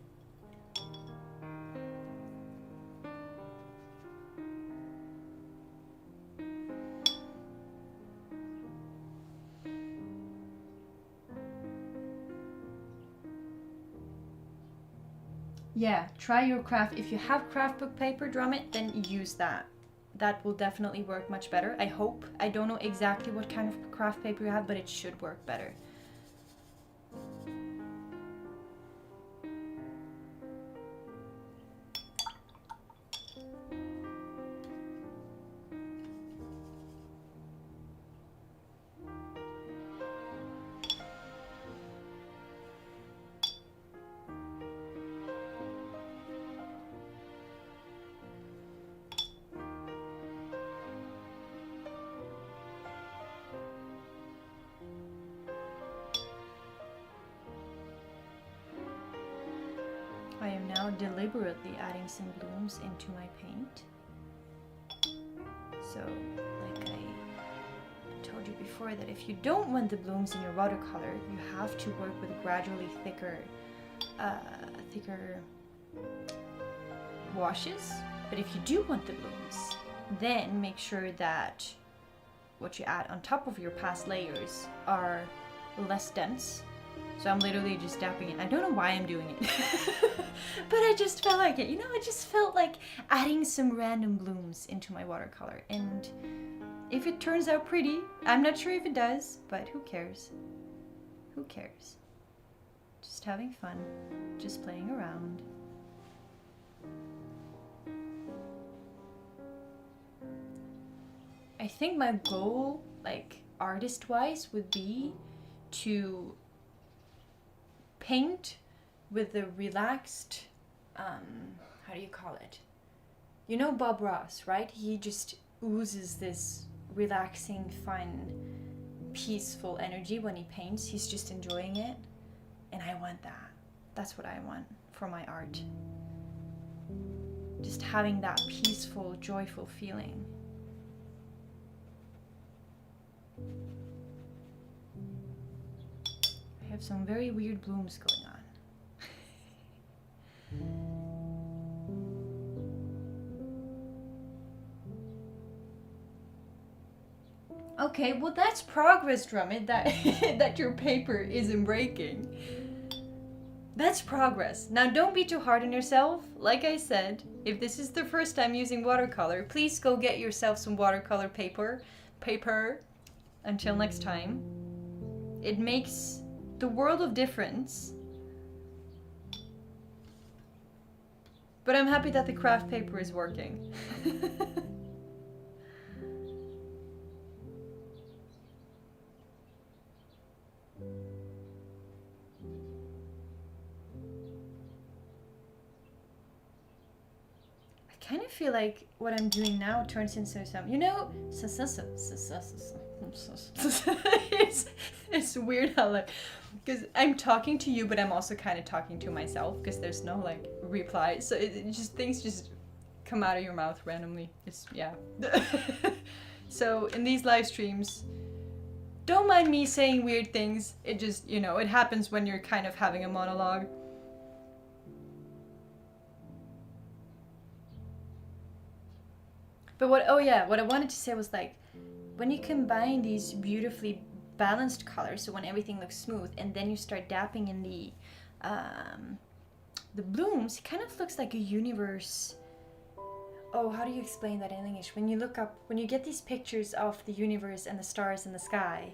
Yeah, try your craft. If you have craft book paper, drum it, then use that. That will definitely work much better, I hope. I don't know exactly what kind of craft paper you have, but it should work better. I am now deliberately adding some blooms into my paint. So, like I told you before, that if you don't want the blooms in your watercolor, you have to work with gradually thicker washes. But if you do want the blooms, then make sure that what you add on top of your past layers are less dense. So I'm literally just dapping it. I don't know why I'm doing it, but I just felt like it. You know, I just felt like adding some random blooms into my watercolor. And if it turns out pretty, I'm not sure if it does, but who cares? Who cares? Just having fun, just playing around. I think my goal, like artist-wise, would be to paint with the relaxed, how do you call it? You know Bob Ross, right? He just oozes this relaxing, fun, peaceful energy when he paints. He's just enjoying it. And I want that. That's what I want for my art. Just having that peaceful, joyful feeling. I have some very weird blooms going on. Okay, well that's progress, Drummond, that your paper isn't breaking. That's progress. Now don't be too hard on yourself. Like I said, if this is the first time using watercolor, please go get yourself some watercolor paper. Until next time. It makes the world of difference. But I'm happy that the craft paper is working. I kind of feel like what I'm doing now turns into some, you know, it's weird how like, because I'm talking to you, but I'm also kind of talking to myself because there's no like reply, so it just things just come out of your mouth randomly. It's yeah. So in these live streams, don't mind me saying weird things. It just, you know, it happens when you're kind of having a monologue. But what I wanted to say was like, when you combine these beautifully balanced colors, so when everything looks smooth, and then you start dapping in the blooms, it kind of looks like a universe. Oh, how do you explain that in English? When you look up, when you get these pictures of the universe and the stars in the sky,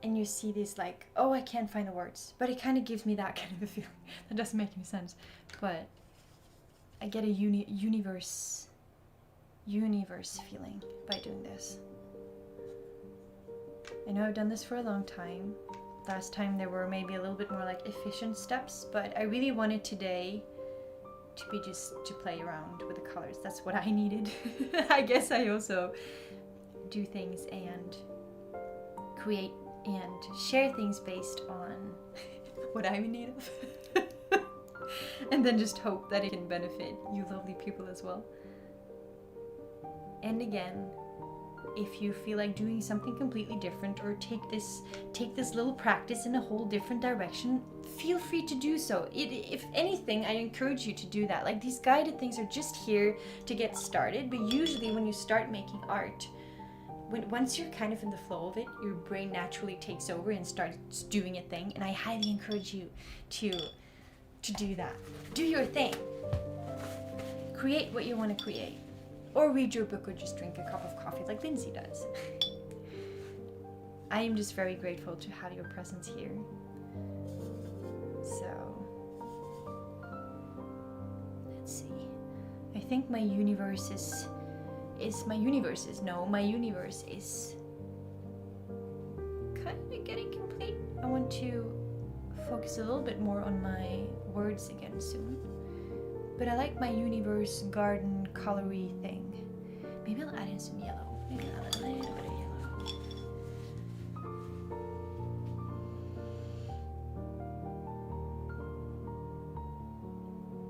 and you see these like, oh, I can't find the words, but it kind of gives me that kind of a feeling. That doesn't make any sense, but I get a universe feeling by doing this. I know I've done this for a long time. Last time there were maybe a little bit more like efficient steps, but I really wanted today to be just to play around with the colors. That's what I needed. I guess I also do things and create and share things based on what I'm in need of. And then just hope that it can benefit you lovely people as well. And again, if you feel like doing something completely different or take this little practice in a whole different direction, feel free to do so. If anything, I encourage you to do that. Like, these guided things are just here to get started, but usually when you start making art, once you're kind of in the flow of it, your brain naturally takes over and starts doing a thing, and I highly encourage you to do that. Do your thing. Create what you want to create. Or read your book, or just drink a cup of coffee like Lindsay does. I am just very grateful to have your presence here. So, let's see. I think my universe is kind of getting complete. I want to focus a little bit more on my words again soon. But I like my universe garden colory thing. Maybe I'll add in some yellow. Maybe I'll add a little bit of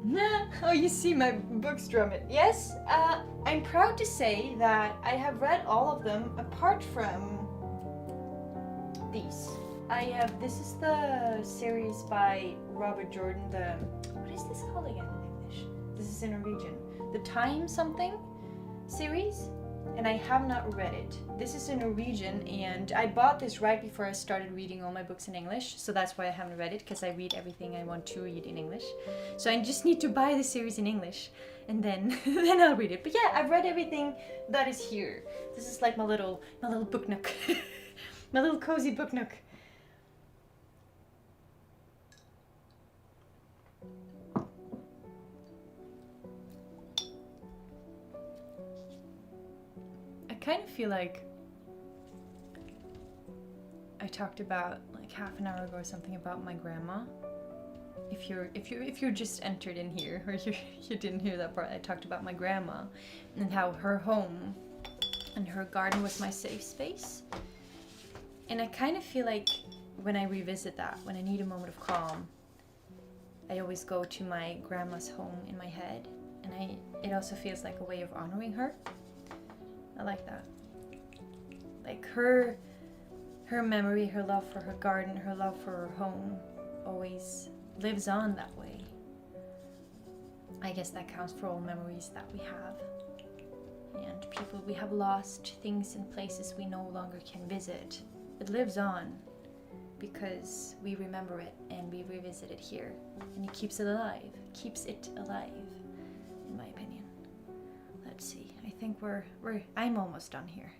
yellow. Oh, you see my books drum it. Yes, I'm proud to say that I have read all of them apart from these. This is the series by Robert Jordan, what is this called again in English? This is in Norwegian. The Time Something series, and I have not read it. This is in Norwegian, and I bought this right before I started reading all my books in English, so that's why I haven't read it, because I read everything I want to read in English. So I just need to buy the series in English, and then then I'll read it. But yeah, I've read everything that is here. This is like my little book nook. My little cozy book nook. I kind of feel like I talked about like half an hour ago or something about my grandma. If you're just entered in here, or you didn't hear that part, I talked about my grandma and how her home and her garden was my safe space. And I kind of feel like when I revisit that, when I need a moment of calm, I always go to my grandma's home in my head, and it also feels like a way of honoring her. I like that. Like her memory, her love for her garden, her love for her home always lives on that way. I guess that counts for all memories that we have. And people we have lost, things and places we no longer can visit. It lives on because we remember it and we revisit it here. And it keeps it alive. Keeps it alive, in my opinion. Let's see. I think I'm almost done here.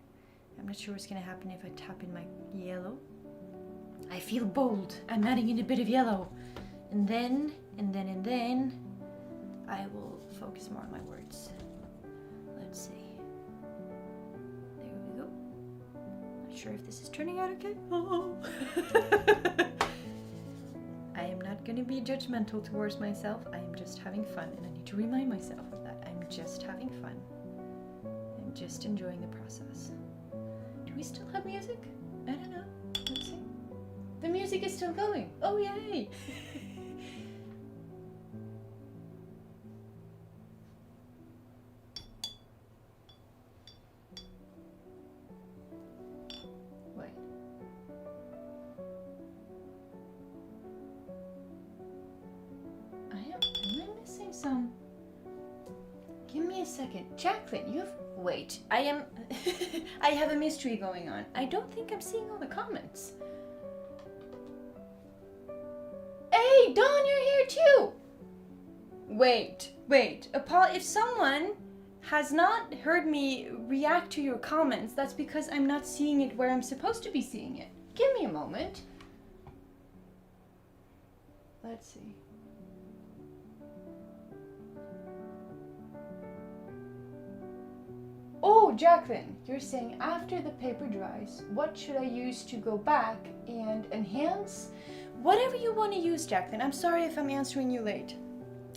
I'm not sure what's gonna happen if I tap in my yellow. I feel bold. I'm adding in a bit of yellow. And then I will focus more on my words. Let's see. There we go. Not sure if this is turning out okay. Oh. I am not gonna be judgmental towards myself. I am just having fun, and I need to remind myself of that. I'm just having fun. I'm just enjoying the process. Do we still have music? I don't know. Let's see. The music is still going. Oh, yay! Wait. Am I missing some? Give me a second. Jacqueline, wait. I have a mystery going on. I don't think I'm seeing all the comments. Hey, Dawn, you're here too! Wait. If someone has not heard me react to your comments, that's because I'm not seeing it where I'm supposed to be seeing it. Give me a moment. Let's see. Oh, Jacqueline, you're saying after the paper dries, what should I use to go back and enhance? Whatever you want to use, Jacqueline. I'm sorry if I'm answering you late.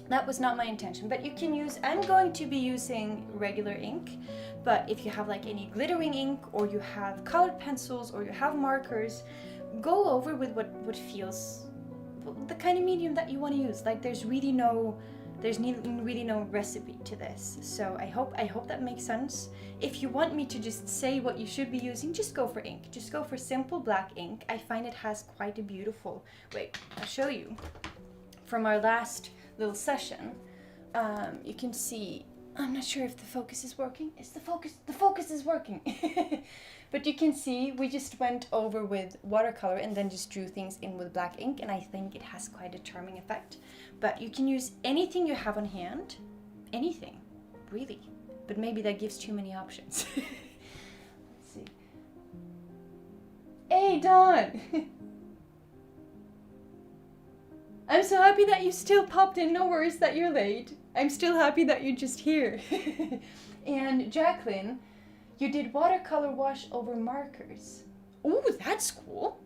That was not my intention, but you can use, I'm going to be using regular ink, but if you have like any glittering ink, or you have colored pencils, or you have markers, go over with what feels, the kind of medium that you want to use. Like there's really no recipe to this. So I hope that makes sense. If you want me to just say what you should be using, just go for ink. Just go for simple black ink. I find it has quite a beautiful, wait, I'll show you. From our last little session, you can see, I'm not sure if the focus is working. The focus is working. But you can see we just went over with watercolor and then just drew things in with black ink, and I think it has quite a charming effect. But you can use anything you have on hand, anything, really. But maybe that gives too many options. Let's see. Hey, Dawn! I'm so happy that you still popped in. No worries that you're late. I'm still happy that you're just here. And Jacqueline, you did watercolor wash over markers. Ooh, that's cool.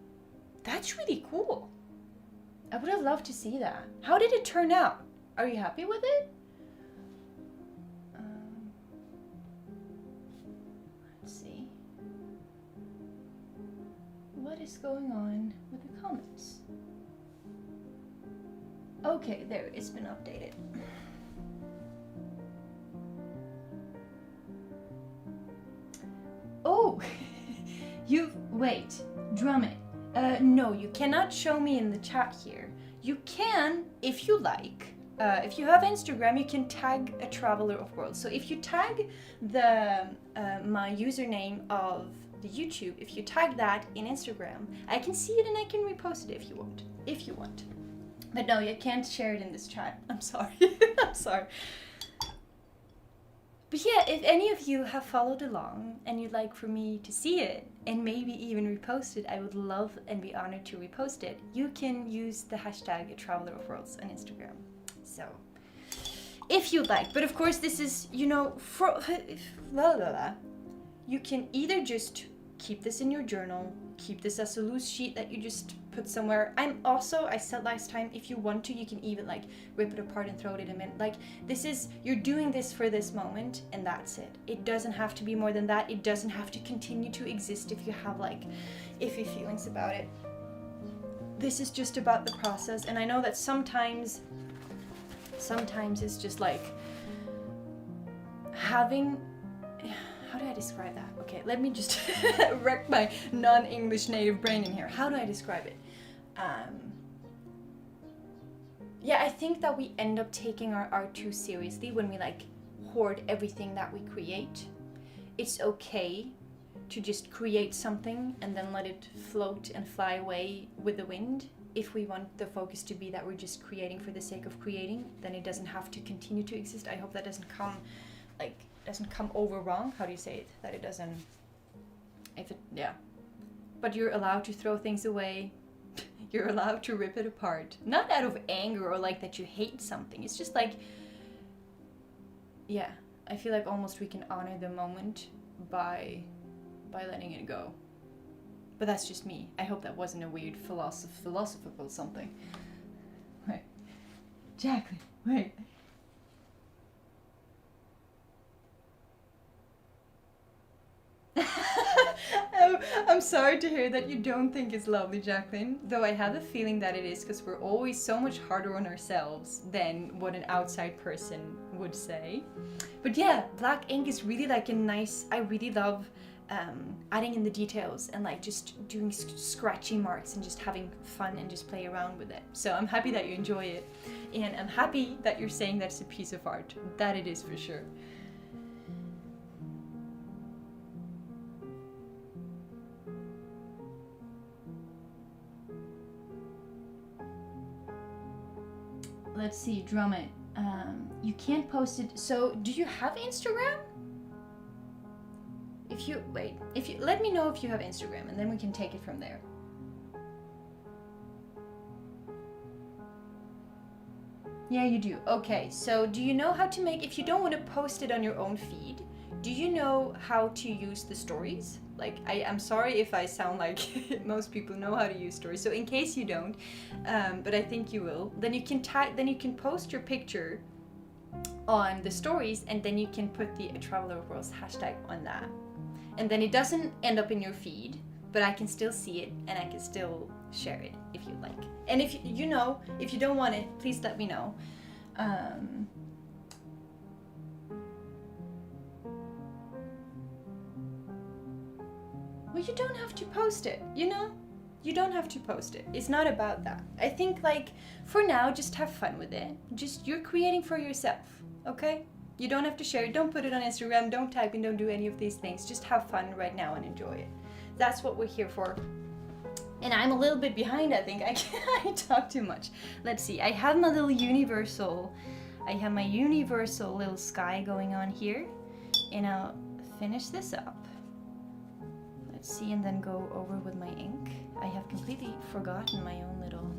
That's really cool. I would have loved to see that. How did it turn out? Are you happy with it? Let's see. What is going on with the comments? Okay, there, it's been updated. Oh, wait, drum it. No, you cannot show me in the chat here. You can, if you like. If you have Instagram, you can tag ATravelerofWorlds. So if you tag my username of the YouTube, if you tag that in Instagram, I can see it and I can repost it if you want. If you want. But no, you can't share it in this chat. I'm sorry. I'm sorry. But yeah, if any of you have followed along and you'd like for me to see it and maybe even repost it, I would love and be honored to repost it. You can use the hashtag ATravelerofWorlds on Instagram. So, if you'd like. But of course, this is, you know, you can either just keep this in your journal, keep this as a loose sheet that you just put somewhere. I said last time, if you want to, you can even like rip it apart and throw it in a minute. Like you're doing this for this moment and that's it. It doesn't have to be more than that. It doesn't have to continue to exist if you have like iffy feelings about it. This is just about the process, and I know that sometimes it's just like having, how do I describe that? Okay, let me just wreck my non-English native brain in here. How do I describe it? Yeah, I think that we end up taking our art too seriously when we like hoard everything that we create. It's okay to just create something and then let it float and fly away with the wind. If we want the focus to be that we're just creating for the sake of creating, then it doesn't have to continue to exist. I hope that doesn't come over wrong. How do you say it? That it doesn't, yeah. But you're allowed to throw things away. You're allowed to rip it apart. Not out of anger or like that you hate something. It's just like, yeah, I feel like almost we can honor the moment by letting it go. But that's just me. I hope that wasn't a weird philosophical something. Wait. Jacqueline, wait. I'm sorry to hear that you don't think it's lovely, Jacqueline, though I have a feeling that it is, because we're always so much harder on ourselves than what an outside person would say. But yeah, black ink is really like a nice, I really love adding in the details and like just doing scratchy marks and just having fun and just play around with it. So I'm happy that you enjoy it, and I'm happy that you're saying that it's a piece of art. That it is for sure. Let's see, drum it. You can't post it. So do you have Instagram? Let me know if you have Instagram, and then we can take it from there. Yeah, you do. Okay, so do you know how to make, if you don't want to post it on your own feed, do you know how to use the stories? Like, I'm sorry if I sound like most people know how to use stories. So in case you don't, but I think you will, then you can post your picture on the stories, and then you can put the ATravelerofWorlds hashtag on that. And then it doesn't end up in your feed, but I can still see it and I can still share it if you like. And if if you don't want it, please let me know. Well, you don't have to post it, You don't have to post it. It's not about that. I think, like, for now, just have fun with it. Just, you're creating for yourself, okay? You don't have to share it. Don't put it on Instagram. Don't type in. Don't do any of these things. Just have fun right now and enjoy it. That's what we're here for. And I'm a little bit behind, I think. I talk too much. Let's see. I have my little universal little sky going on here. And I'll finish this up. See, and then go over with my ink. I have completely forgotten my own little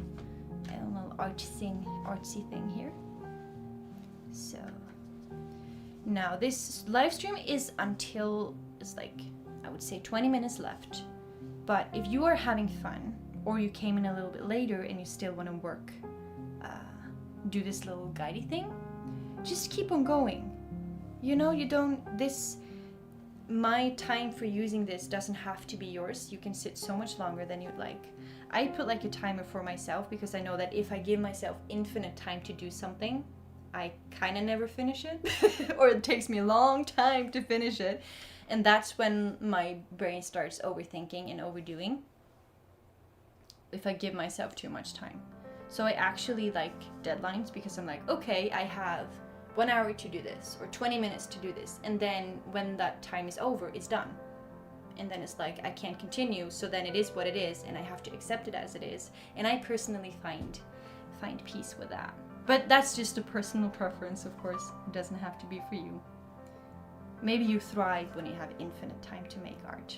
artsy thing here. So now this live stream is until it's like, I would say 20 minutes left. But if you are having fun, or you came in a little bit later and you still want to work, do this little guidey thing, just keep on going. My time for using this doesn't have to be yours. You can sit so much longer than you'd like. I put like a timer for myself because I know that if I give myself infinite time to do something, I kind of never finish it. Or it takes me a long time to finish it. And that's when my brain starts overthinking and overdoing, if I give myself too much time. So I actually like deadlines because I'm like, okay, I have 1 hour to do this, or 20 minutes to do this, and then when that time is over, it's done. And then it's like, I can't continue, so then it is what it is, and I have to accept it as it is. And I personally find peace with that. But that's just a personal preference, of course. It doesn't have to be for you. Maybe you thrive when you have infinite time to make art,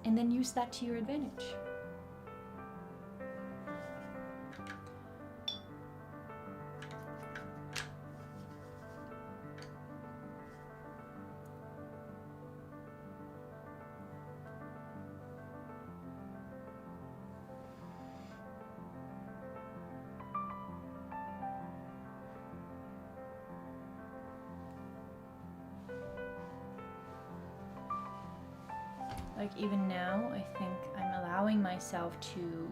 and then use that to your advantage. Like even now, I think I'm allowing myself to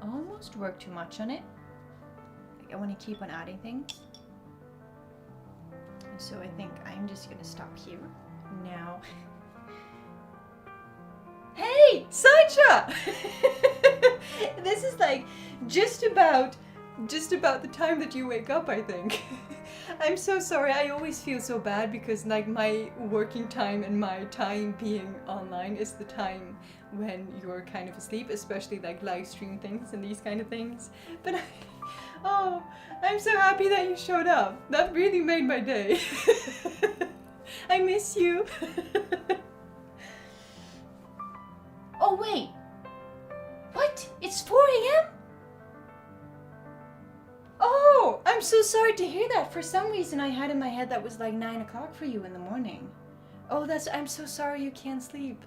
almost work too much on it. Like I want to keep on adding things. And so I think I'm just gonna stop here now. Hey, Sancha! This is like just about the time that you wake up, I think. I'm so sorry. I always feel so bad because like my working time and my time being online is the time when you're kind of asleep, especially like live stream things and these kind of things. But I'm so happy that you showed up. That really made my day. I miss you. Oh wait. What? It's 4 a.m.? Oh, I'm so sorry to hear that. For some reason I had in my head that was like 9 o'clock for you in the morning. Oh, I'm so sorry you can't sleep.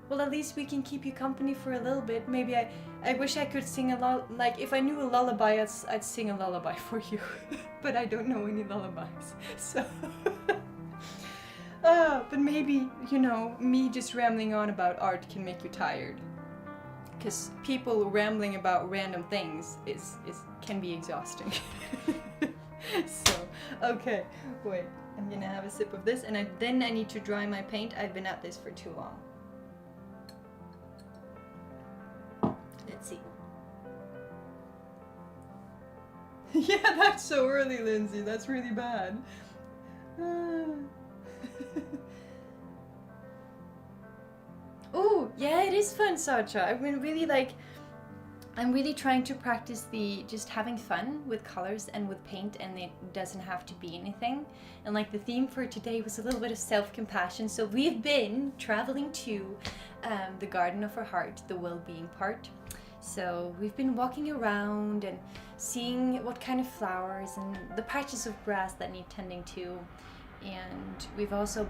Well, at least we can keep you company for a little bit. Maybe I wish I could sing like if I knew a lullaby, I'd sing a lullaby for you. But I don't know any lullabies, so. But maybe, me just rambling on about art can make you tired. Because people rambling about random things can be exhausting. So, okay, wait. I'm gonna have a sip of this, and then I need to dry my paint. I've been at this for too long. Let's see. Yeah, that's so early, Lindsay. That's really bad. Oh, yeah, it is fun, Sacha. I'm really trying to practice just having fun with colors and with paint, and it doesn't have to be anything. And like the theme for today was a little bit of self-compassion. So we've been traveling to the garden of our heart, the well-being part. So we've been walking around and seeing what kind of flowers and the patches of grass that need tending to. And we've also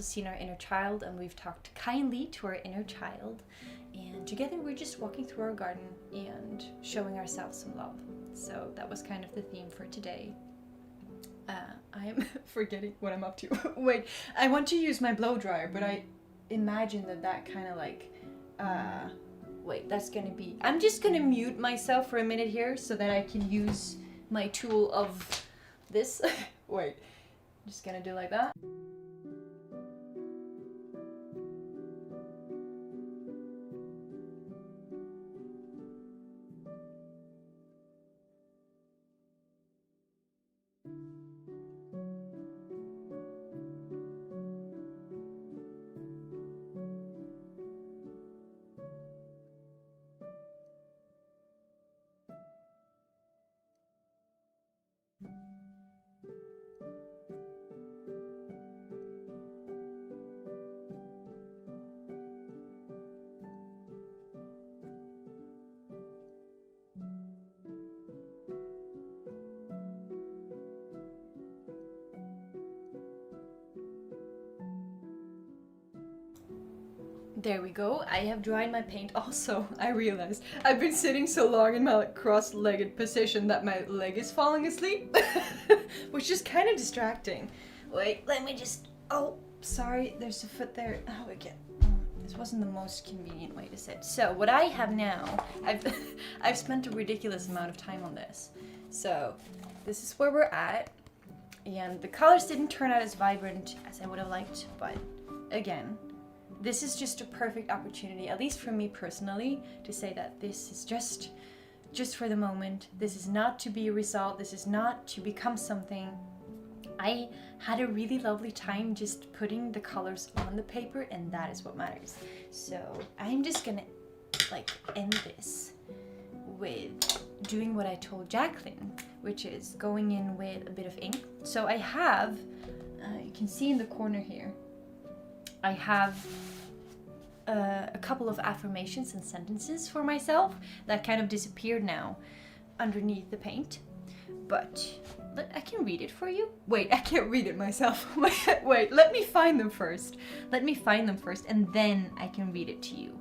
seen our inner child, and we've talked kindly to our inner child. And together we're just walking through our garden and showing ourselves some love. So that was kind of the theme for today. I am forgetting what I'm up to. Wait, I want to use my blow dryer, but I imagine that kind of like, wait, that's gonna be, I'm just gonna mute myself for a minute here so that I can use my tool of this. Wait, I'm just gonna do like that. There we go. I have dried my paint. Also, I realized I've been sitting so long in my like, cross-legged position that my leg is falling asleep, which is kind of distracting. Wait, let me just... Oh, sorry. There's a foot there. Oh, again. This wasn't the most convenient way to sit. So what I have now, I've spent a ridiculous amount of time on this. So this is where we're at, and the colors didn't turn out as vibrant as I would have liked, but again, this is just a perfect opportunity, at least for me personally, to say that this is just for the moment. This is not to be a result. This is not to become something. I had a really lovely time just putting the colors on the paper, and that is what matters. So I'm just gonna like end this with doing what I told Jacqueline, which is going in with a bit of ink. So I have, you can see in the corner here, I have a couple of affirmations and sentences for myself that kind of disappeared now underneath the paint. But I can read it for you. Wait, I can't read it myself. Wait, let me find them first. And then I can read it to you.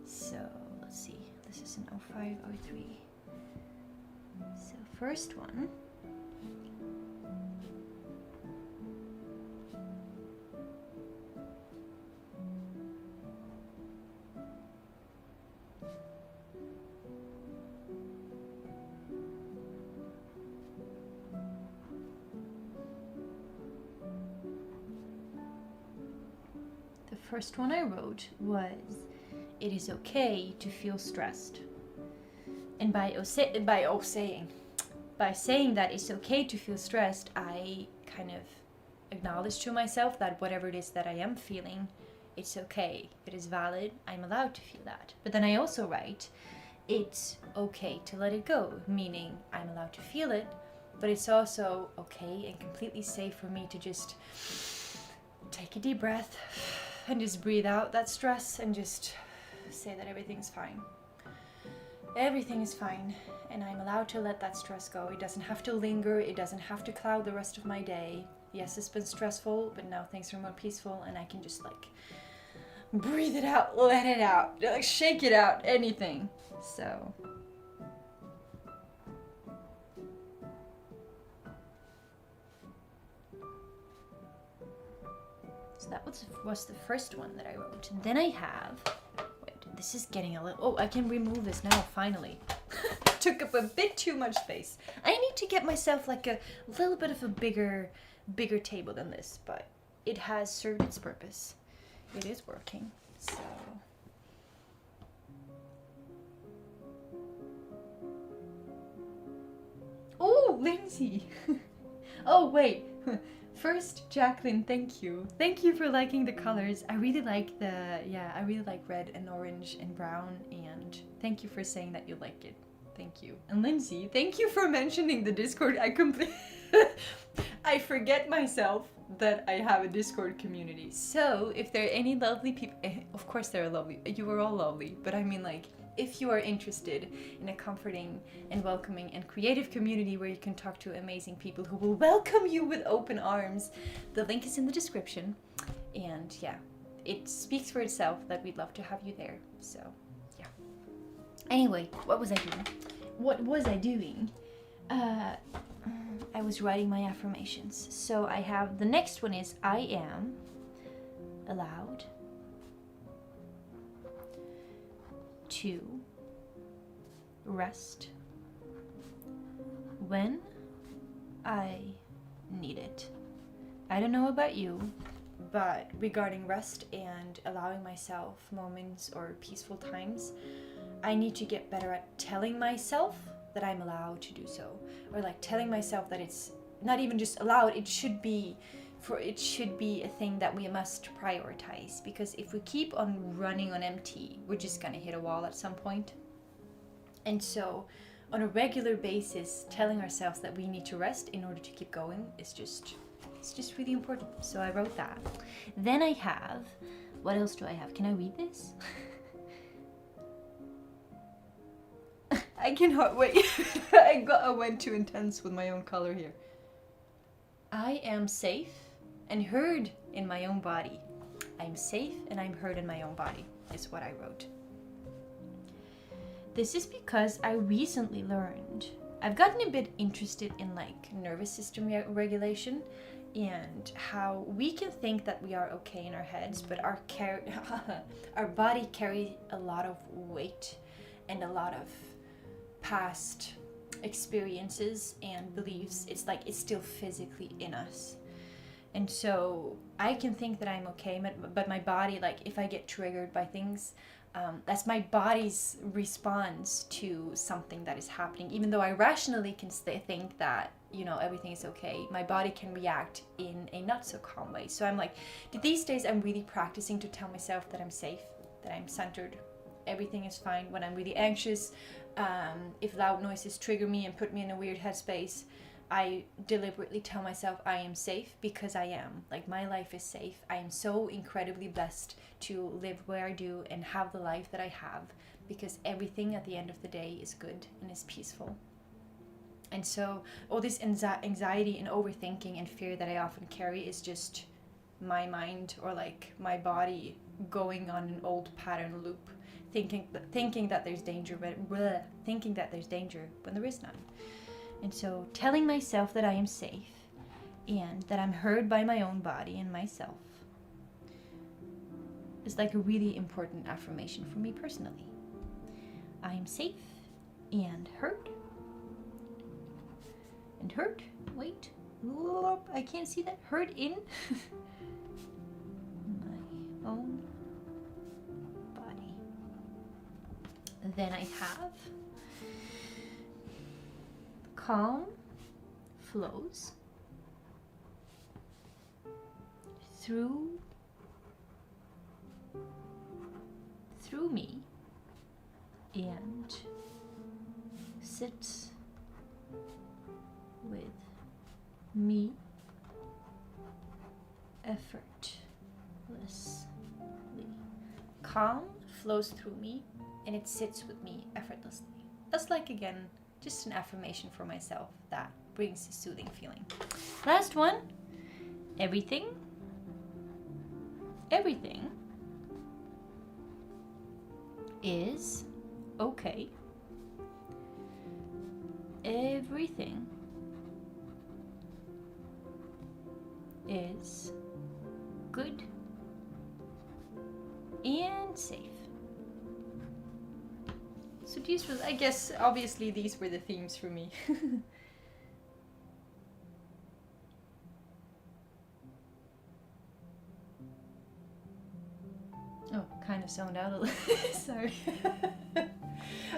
So, let's see. This is an 0503. So, first one. The first one I wrote was, "It is okay to feel stressed." And by saying that it's okay to feel stressed, I kind of acknowledge to myself that whatever it is that I am feeling, it's okay. It is valid. I'm allowed to feel that. But then I also write, it's okay to let it go, meaning I'm allowed to feel it, but it's also okay and completely safe for me to just take a deep breath and just breathe out that stress and just say that everything's fine. Everything is fine, and I'm allowed to let that stress go. It doesn't have to linger. It doesn't have to cloud the rest of my day. Yes, it's been stressful, but now things are more peaceful, and I can just like breathe it out, let it out, like shake it out, anything. So that was the first one that I wrote. And then I have, wait, this is getting a little, oh, I can remove this now, finally. Took up a bit too much space. I need to get myself like a little bit of a bigger table than this, but it has served its purpose. It is working, so. Oh, Lindsay. Oh, wait. First, Jacqueline, thank you. Thank you for liking the colors. I really like I really like red and orange and brown, and thank you for saying that you like it. Thank you. And Lindsay, thank you for mentioning the Discord. I forget myself that I have a Discord community. So, if there are any lovely people, of course they're lovely. You are all lovely, but I mean like, if you are interested in a comforting and welcoming and creative community where you can talk to amazing people who will welcome you with open arms, the link is in the description. And yeah, it speaks for itself that we'd love to have you there. So yeah. Anyway, what was I doing? I was writing my affirmations. So I have, the next one is, I am allowed to rest when I need it. I don't know about you, but regarding rest and allowing myself moments or peaceful times, I need to get better at telling myself that I'm allowed to do so, or like telling myself that it's not even just allowed, it should be a thing that we must prioritize, because if we keep on running on empty, we're just gonna hit a wall at some point. And so on a regular basis, telling ourselves that we need to rest in order to keep going is just really important. So I wrote that. Then I have, what else do I have? Can I read this? I cannot wait. I went too intense with my own color here. I am safe and heard in my own body. I'm safe and I'm heard in my own body is what I wrote. This is because I recently learned, I've gotten a bit interested in like nervous system regulation and how we can think that we are okay in our heads, but our body carries a lot of weight and a lot of past experiences and beliefs. It's like it's still physically in us. And so I can think that I'm okay, but my body, like if I get triggered by things, that's my body's response to something that is happening. Even though I rationally can think that, you know, everything is okay, my body can react in a not so calm way. So I'm like, these days I'm really practicing to tell myself that I'm safe, that I'm centered, everything is fine. When I'm really anxious, if loud noises trigger me and put me in a weird headspace, I deliberately tell myself I am safe, because I am. Like, my life is safe. I am so incredibly blessed to live where I do and have the life that I have, because everything at the end of the day is good and is peaceful. And so all this anxiety and overthinking and fear that I often carry is just my mind, or like my body going on an old pattern loop, thinking that there's danger, but thinking that there's danger when there is none. And so telling myself that I am safe and that I'm heard by my own body and myself is like a really important affirmation for me personally. I am safe and heard. And heard, wait, I can't see that. Heard in my own body. Then I have calm flows through me and sits with me effortlessly. Calm flows through me and it sits with me effortlessly. That's like, again, just an affirmation for myself that brings a soothing feeling. Last one. Everything is okay. Everything is good and safe. So these were, I guess, obviously these were the themes for me. Oh, kind of zoned out a little. Sorry.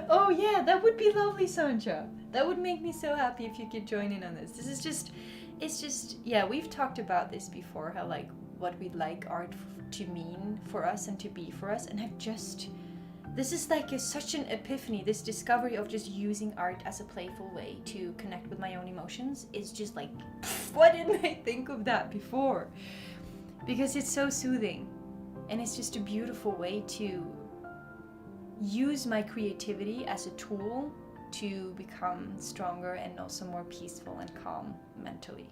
Oh yeah, that would be lovely, Sanja. That would make me so happy if you could join in on this. This is just, it's just, yeah, we've talked about this before, how like what we'd like art to mean for us and to be for us, and I've just, this is like such an epiphany. This discovery of just using art as a playful way to connect with my own emotions is just like, why didn't I think of that before? Because it's so soothing, and it's just a beautiful way to use my creativity as a tool to become stronger and also more peaceful and calm mentally.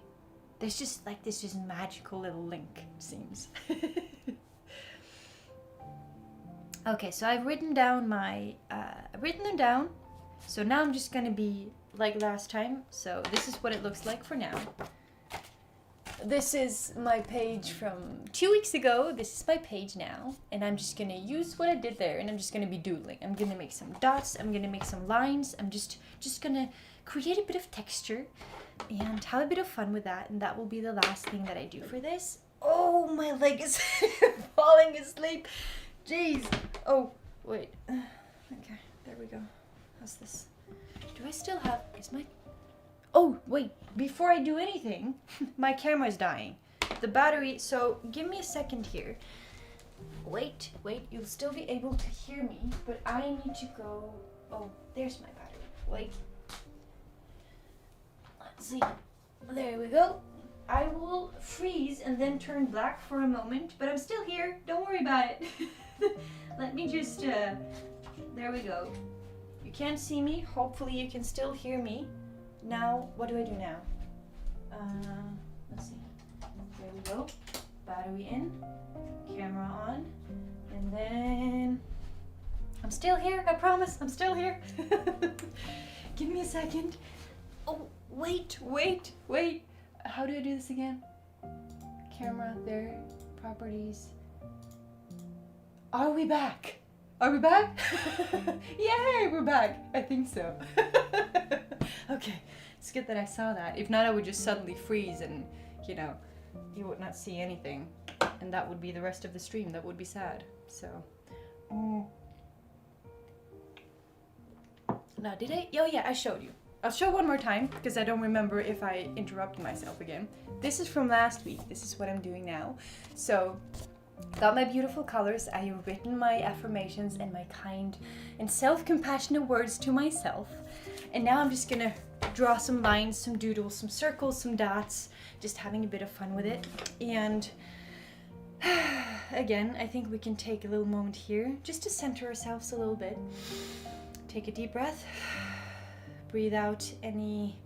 There's just like this just magical little link, it seems. Okay, so I've written down written them down. So now I'm just gonna be like last time. So this is what it looks like for now. This is my page from 2 weeks ago. This is my page now. And I'm just gonna use what I did there and I'm just gonna be doodling. I'm gonna make some dots, I'm gonna make some lines. I'm just gonna create a bit of texture and have a bit of fun with that. And that will be the last thing that I do for this. Oh, my leg is falling asleep. Jeez. Oh, wait. Okay, there we go. How's this? Do I still have... Is my... Oh, wait. Before I do anything, my camera's dying. The battery... So, give me a second here. Wait. You'll still be able to hear me, but I need to go... Oh, there's my battery. Wait. Let's see. There we go. I will freeze and then turn black for a moment, but I'm still here. Don't worry about it. Let me just... There we go. You can't see me. Hopefully you can still hear me. Now, what do I do now? Let's see. There we go. Battery in. Camera on. And then... I'm still here. I promise. I'm still here. Give me a second. Oh, wait. How do I do this again? Camera, there. Properties. Are we back? Yay, we're back. I think so. Okay, it's good that I saw that. If not, I would just suddenly freeze and, you know, you would not see anything. And that would be the rest of the stream. That would be sad. So, Now, did I? Oh yeah, I showed you. I'll show one more time because I don't remember if I interrupted myself again. This is from last week. This is what I'm doing now. So, got my beautiful colors. I have written my affirmations and my kind and self-compassionate words to myself. And now I'm just gonna draw some lines, some doodles, some circles, some dots, just having a bit of fun with it. And again, I think we can take a little moment here just to center ourselves a little bit. Take a deep breath. Breathe out any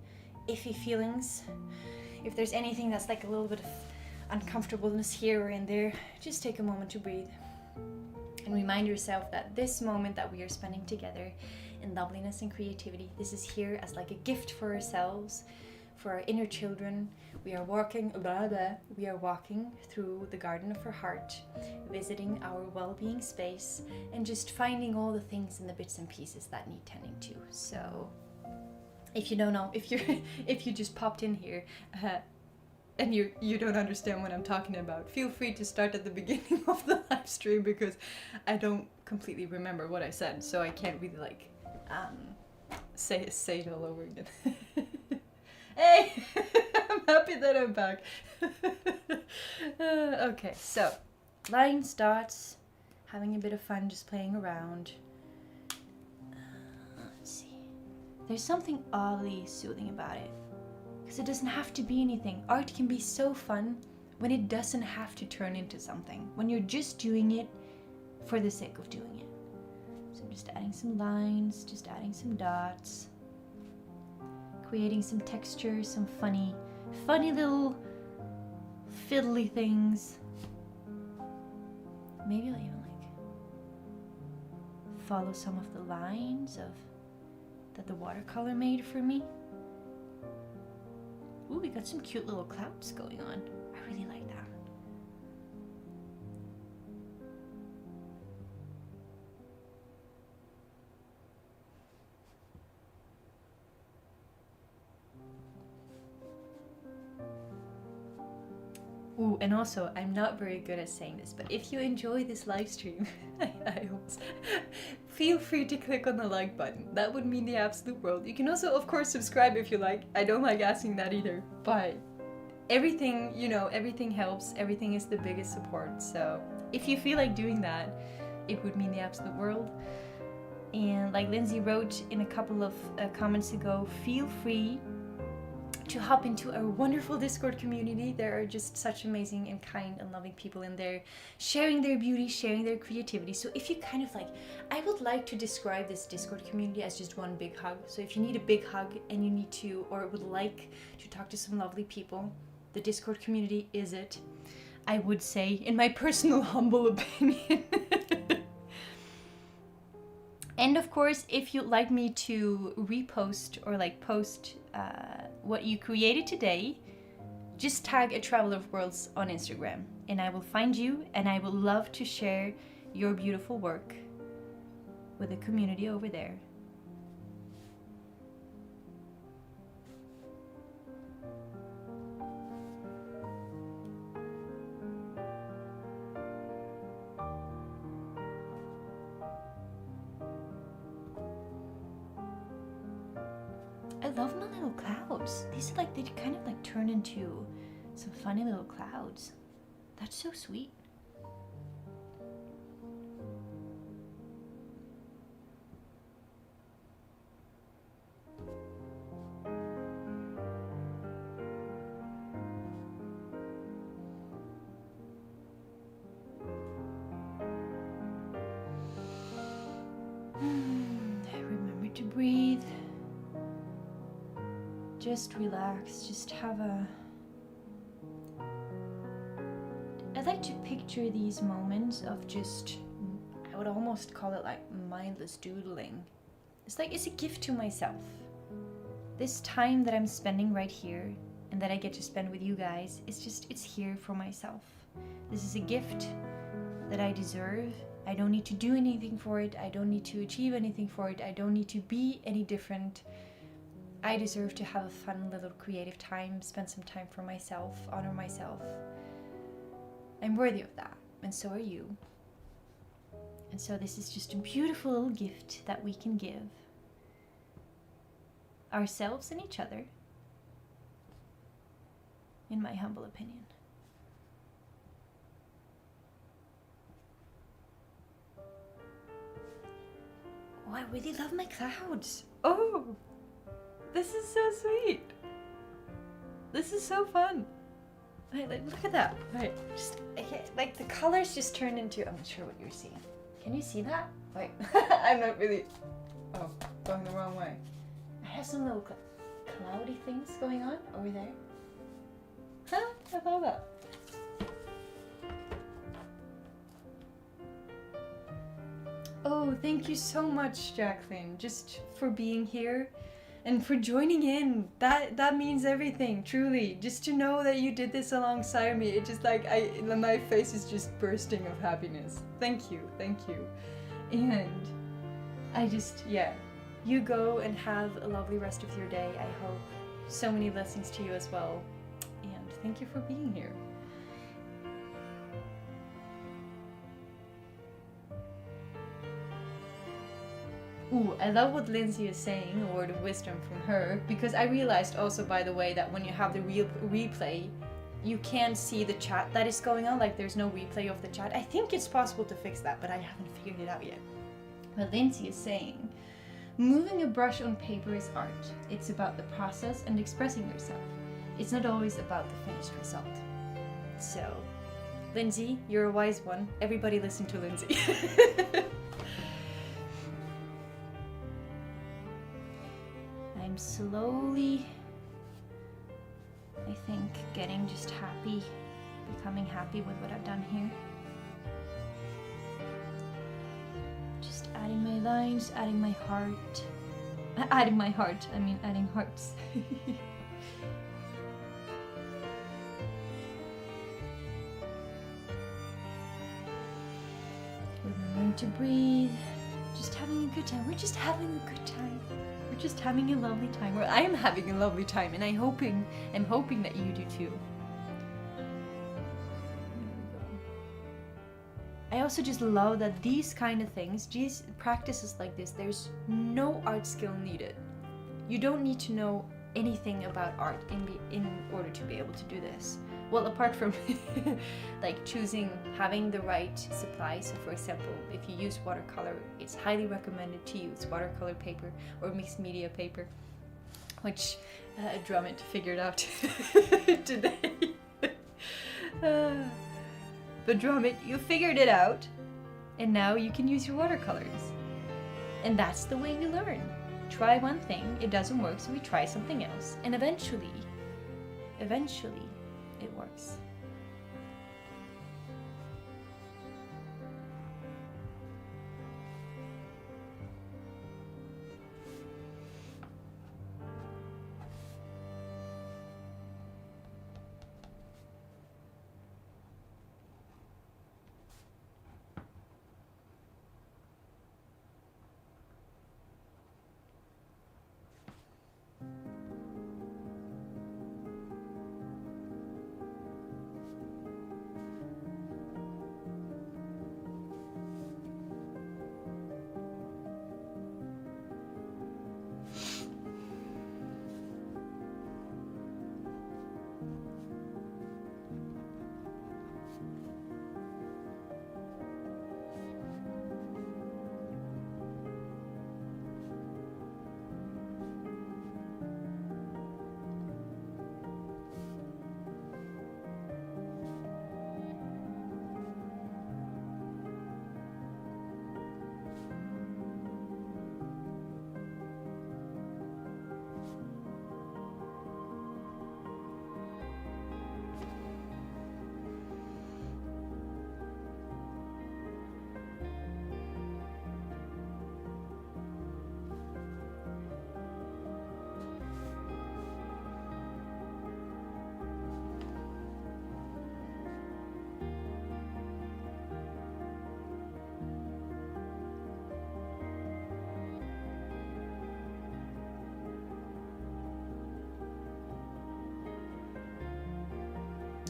iffy feelings. If there's anything that's like a little bit of uncomfortableness here or in there, just take a moment to breathe. And remind yourself that this moment that we are spending together in loveliness and creativity, this is here as like a gift for ourselves, for our inner children. We are walking through the garden of our heart, visiting our well-being space, and just finding all the things and the bits and pieces that need tending to. So, if you don't know, if you just popped in here, and you don't understand what I'm talking about, feel free to start at the beginning of the live stream because I don't completely remember what I said, so I can't really like say it all over again. Hey, I'm happy that I'm back. Okay, so lines, dots, having a bit of fun, just playing around. Let's see. There's something oddly soothing about it. Because it doesn't have to be anything. Art can be so fun when it doesn't have to turn into something. When you're just doing it for the sake of doing it. So I'm just adding some lines, just adding some dots. Creating some texture, some funny little fiddly things. Maybe I'll even like follow some of the lines that the watercolor made for me. Ooh, we got some cute little clouds going on. I really like that. Ooh, and also, I'm not very good at saying this, but if you enjoy this live stream, I hope so, feel free to click on the like button. That would mean the absolute world. You can also, of course, subscribe if you like. I don't like asking that either, but everything, you know, everything helps. Everything is the biggest support. So if you feel like doing that, it would mean the absolute world. And like Lindsay wrote in a couple of comments ago, feel free to hop into our wonderful Discord community. There are just such amazing and kind and loving people in there, sharing their beauty, sharing their creativity. So if you kind of like, I would like to describe this Discord community as just one big hug. So if you need a big hug and you need to, or would like to talk to some lovely people, the Discord community is it, I would say, in my personal humble opinion. And of course, if you'd like me to repost or like post what you created today, just tag ATravelerofWorlds on Instagram and I will find you, and I would love to share your beautiful work with the community over there. I love my little clouds. These are like, they kind of like turn into some funny little clouds. That's so sweet. Remember to breathe. Just relax, just have a... I like to picture these moments of just, I would almost call it like mindless doodling. It's like, it's a gift to myself. This time that I'm spending right here and that I get to spend with you guys, it's here for myself. This is a gift that I deserve. I don't need to do anything for it. I don't need to achieve anything for it. I don't need to be any different. I deserve to have a fun little creative time, spend some time for myself, honor myself. I'm worthy of that, and so are you. And so this is just a beautiful little gift that we can give ourselves and each other, in my humble opinion. Oh, I really love my clouds. Oh! This is so sweet. This is so fun. Wait, like, look at that. Wait, just like the colors just turned into. I'm not sure what you're seeing. Can you see that? Wait, I'm not really. Oh, going the wrong way. I have some little cloudy things going on over there. Huh? I love that. Oh, thank you so much, Jacqueline, just for being here. And for joining in. That means everything, truly. Just to know that you did this alongside me, it just like, my face is just bursting of happiness. Thank you. And I just, yeah, you go and have a lovely rest of your day. I hope so many blessings to you as well. And thank you for being here. Ooh, I love what Lindsay is saying, a word of wisdom from her, because I realized also, by the way, that when you have the replay, you can't see the chat that is going on, like there's no replay of the chat. I think it's possible to fix that, but I haven't figured it out yet. But Lindsay is saying, moving a brush on paper is art. It's about the process and expressing yourself. It's not always about the finished result. So, Lindsay, you're a wise one. Everybody listen to Lindsay. I'm slowly, I think, getting just happy, becoming happy with what I've done here. Just adding my lines, adding my heart. Adding my heart, I mean adding hearts. Remembering to breathe, just having a good time. We're just having a good time. We're just having a lovely time. Well, I'm having a lovely time, and I'm hoping that you do too. I also just love that these kind of things, these practices like this, there's no art skill needed. You don't need to know anything about art in order to be able to do this. Well, apart from like having the right supply. So for example, if you use watercolor, it's highly recommended to use watercolor paper or mixed media paper. which Drummond figured out today. But Drummond, you figured it out, and now you can use your watercolors. And that's the way we learn. Try one thing, it doesn't work, so we try something else, and eventually it works.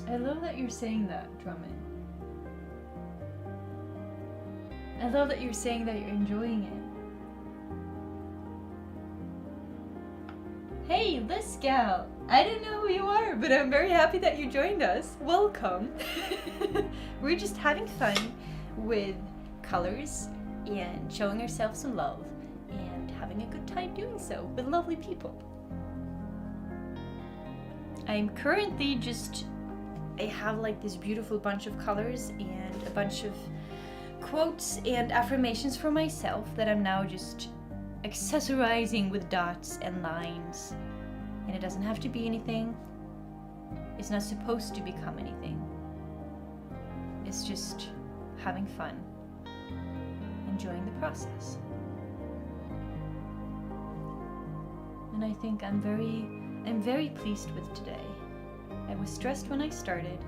I love that you're saying that, Drummond. I love that you're saying that you're enjoying it. Hey, Liz Gal! I don't know who you are, but I'm very happy that you joined us. Welcome! We're just having fun with colors and showing ourselves some love and having a good time doing so with lovely people. I'm currently I have like this beautiful bunch of colors and a bunch of quotes and affirmations for myself that I'm now just accessorizing with dots and lines. And it doesn't have to be anything. It's not supposed to become anything. It's just having fun, enjoying the process. And I think I'm very pleased with today. I was stressed when I started,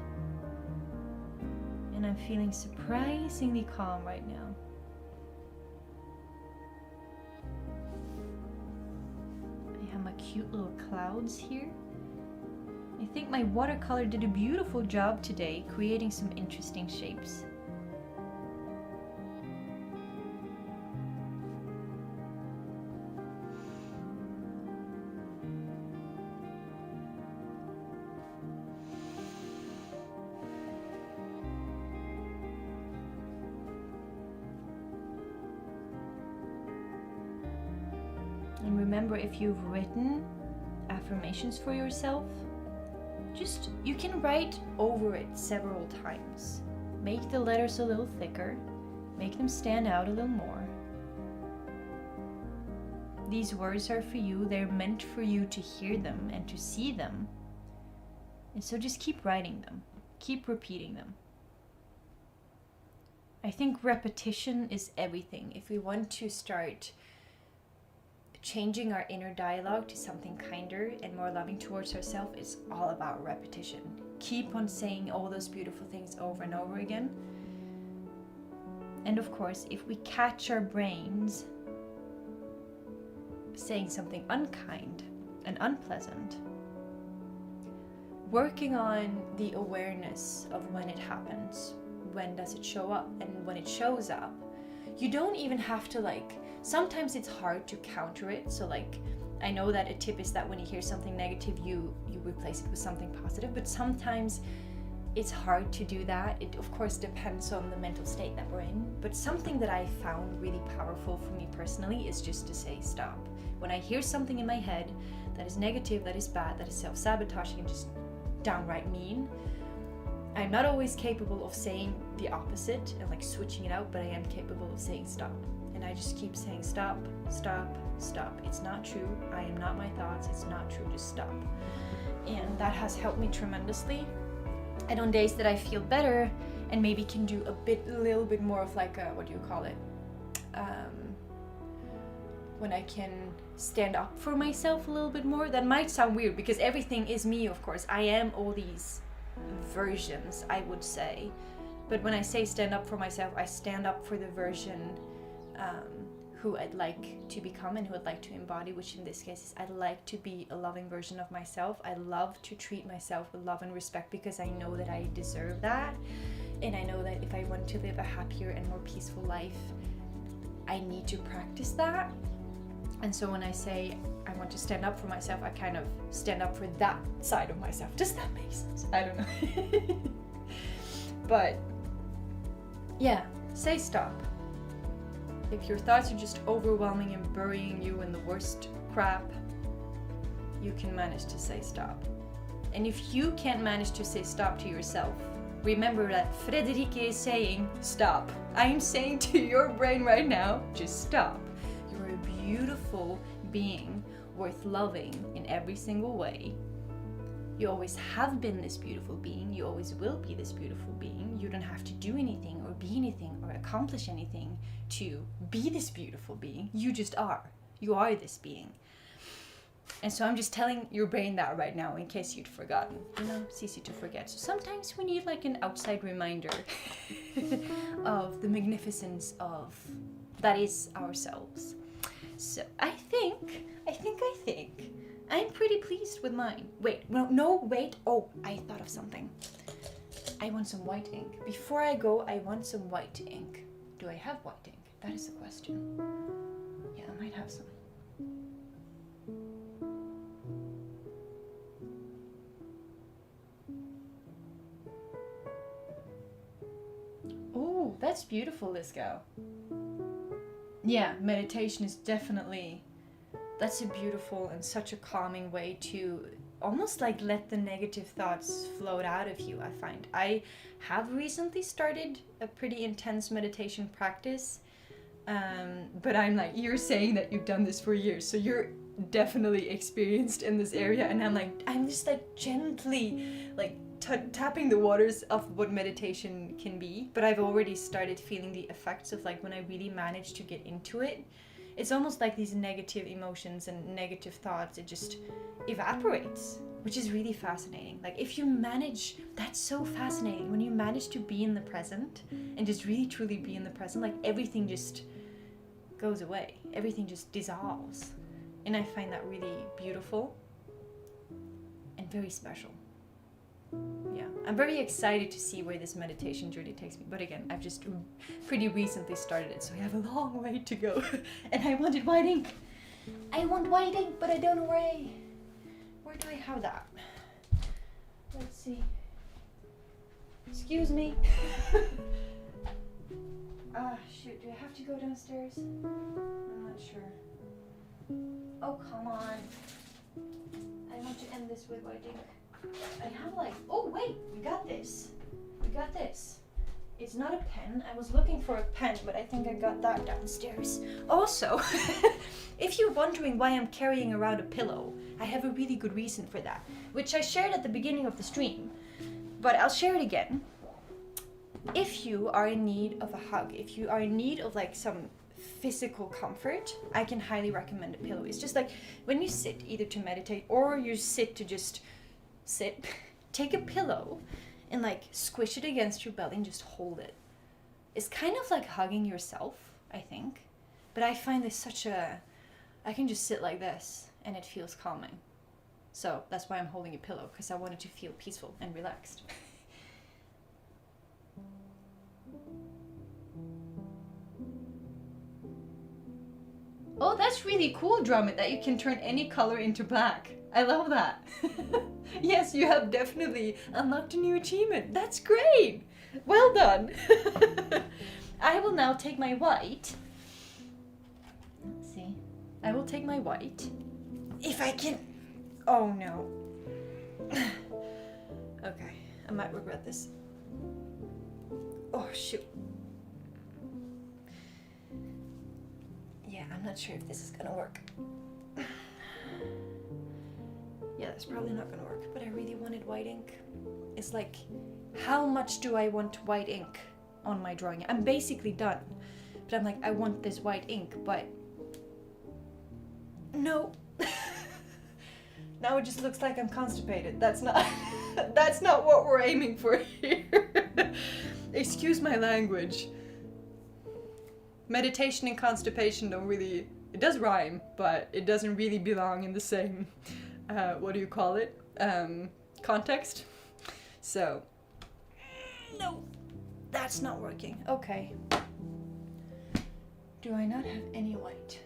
and I'm feeling surprisingly calm right now. I have my cute little clouds here. I think my watercolor did a beautiful job today, creating some interesting shapes. And remember, if you've written affirmations for yourself, you can write over it several times. Make the letters a little thicker, make them stand out a little more. These words are for you, they're meant for you to hear them and to see them. And so just keep writing them, keep repeating them. I think repetition is everything. If we want to start changing our inner dialogue to something kinder and more loving towards ourselves, it's all about repetition. Keep on saying all those beautiful things over and over again. And of course, if we catch our brains saying something unkind and unpleasant, working on the awareness of when it happens, when does it show up, and when it shows up, you don't even have to sometimes it's hard to counter it. So I know that a tip is that when you hear something negative, you replace it with something positive. But sometimes it's hard to do that. It of course depends on the mental state that we're in, but something that I found really powerful for me personally is just to say stop. When I hear something in my head that is negative, that is bad, that is self-sabotaging and just downright mean, I'm not always capable of saying the opposite and like switching it out, but I am capable of saying stop. And I just keep saying stop, stop, stop. It's not true. I am not my thoughts. It's not true. Just stop. And that has helped me tremendously. And on days that I feel better and maybe can do a little bit more of like a, what do you call it? When I can stand up for myself a little bit more. That might sound weird because everything is me, of course. I am all these versions, I would say. But when I say stand up for myself, I stand up for the version who I'd like to become and who I'd like to embody, which in this case is I'd like to be a loving version of myself. I love to treat myself with love and respect because I know that I deserve that. And I know that if I want to live a happier and more peaceful life, I need to practice that. And so when I say I want to stand up for myself, I kind of stand up for that side of myself. Does that make sense? I don't know. But yeah, say stop. If your thoughts are just overwhelming and burying you in the worst crap, you can manage to say stop. And if you can't manage to say stop to yourself, remember that Frederike is saying stop. I am saying to your brain right now, just stop. You're a beautiful being worth loving in every single way. You always have been this beautiful being. You always will be this beautiful being. You don't have to do anything or be anything or accomplish anything to be this beautiful being. You just are. You are this being. And so I'm just telling your brain that right now in case you'd forgotten. You know, it's easy to forget. So sometimes we need like an outside reminder of the magnificence of that is ourselves. So I think I'm pretty pleased with mine. Wait, wait. Oh, I thought of something. I want some white ink. Before I go, I want some white ink. Do I have white ink? That is the question. Yeah, I might have some. Oh, that's beautiful, Lisco. Yeah, meditation is definitely, that's a beautiful and such a calming way to almost like let the negative thoughts float out of you, I find. I have recently started a pretty intense meditation practice, but I'm like, you're saying that you've done this for years, so you're definitely experienced in this area, and I'm just like gently like tapping the waters of what meditation can be, but I've already started feeling the effects of like when I really manage to get into it. It's almost like these negative emotions and negative thoughts, it just evaporates, which is really fascinating. Like if you manage, that's so fascinating. When you manage to be in the present and just really truly be in the present, like everything just goes away. Everything just dissolves. And I find that really beautiful and very special. Yeah, I'm very excited to see where this meditation journey takes me. But again, I've just pretty recently started it, so I have a long way to go. And I wanted white ink. I want white ink, but I don't know where do I have that? Let's see. Excuse me. Shoot, do I have to go downstairs? I'm not sure. Oh, come on. I want to end this with white ink. I have like, oh wait, we got this. It's not a pen. I was looking for a pen, but I think I got that downstairs. Also, if you're wondering why I'm carrying around a pillow, I have a really good reason for that, which I shared at the beginning of the stream, but I'll share it again. If you are in need of a hug, if you are in need of like some physical comfort, I can highly recommend a pillow. It's just like when you sit either to meditate or you sit to just sit, take a pillow and like squish it against your belly and just hold it. It's kind of like hugging yourself, I think. But I find this I can just sit like this and it feels calming. So that's why I'm holding a pillow, because I wanted to feel peaceful and relaxed. Oh, that's really cool, Drummond, that you can turn any color into black. I love that. Yes, you have definitely unlocked a new achievement. That's great. Well done. I will now take my white. Let's see. I will take my white. If I can. Oh no. Okay, I might regret this. Oh shoot. Yeah, I'm not sure if this is gonna work. Yeah, that's probably not gonna work, but I really wanted white ink. It's like, how much do I want white ink on my drawing? I'm basically done, but I'm like, I want this white ink, but no. Now it just looks like I'm constipated. That's not that's not what we're aiming for here. Excuse my language. Meditation and constipation don't really, it does rhyme, but it doesn't really belong in the same what do you call it? Context. So, no, that's not working. Okay. Do I not have any white?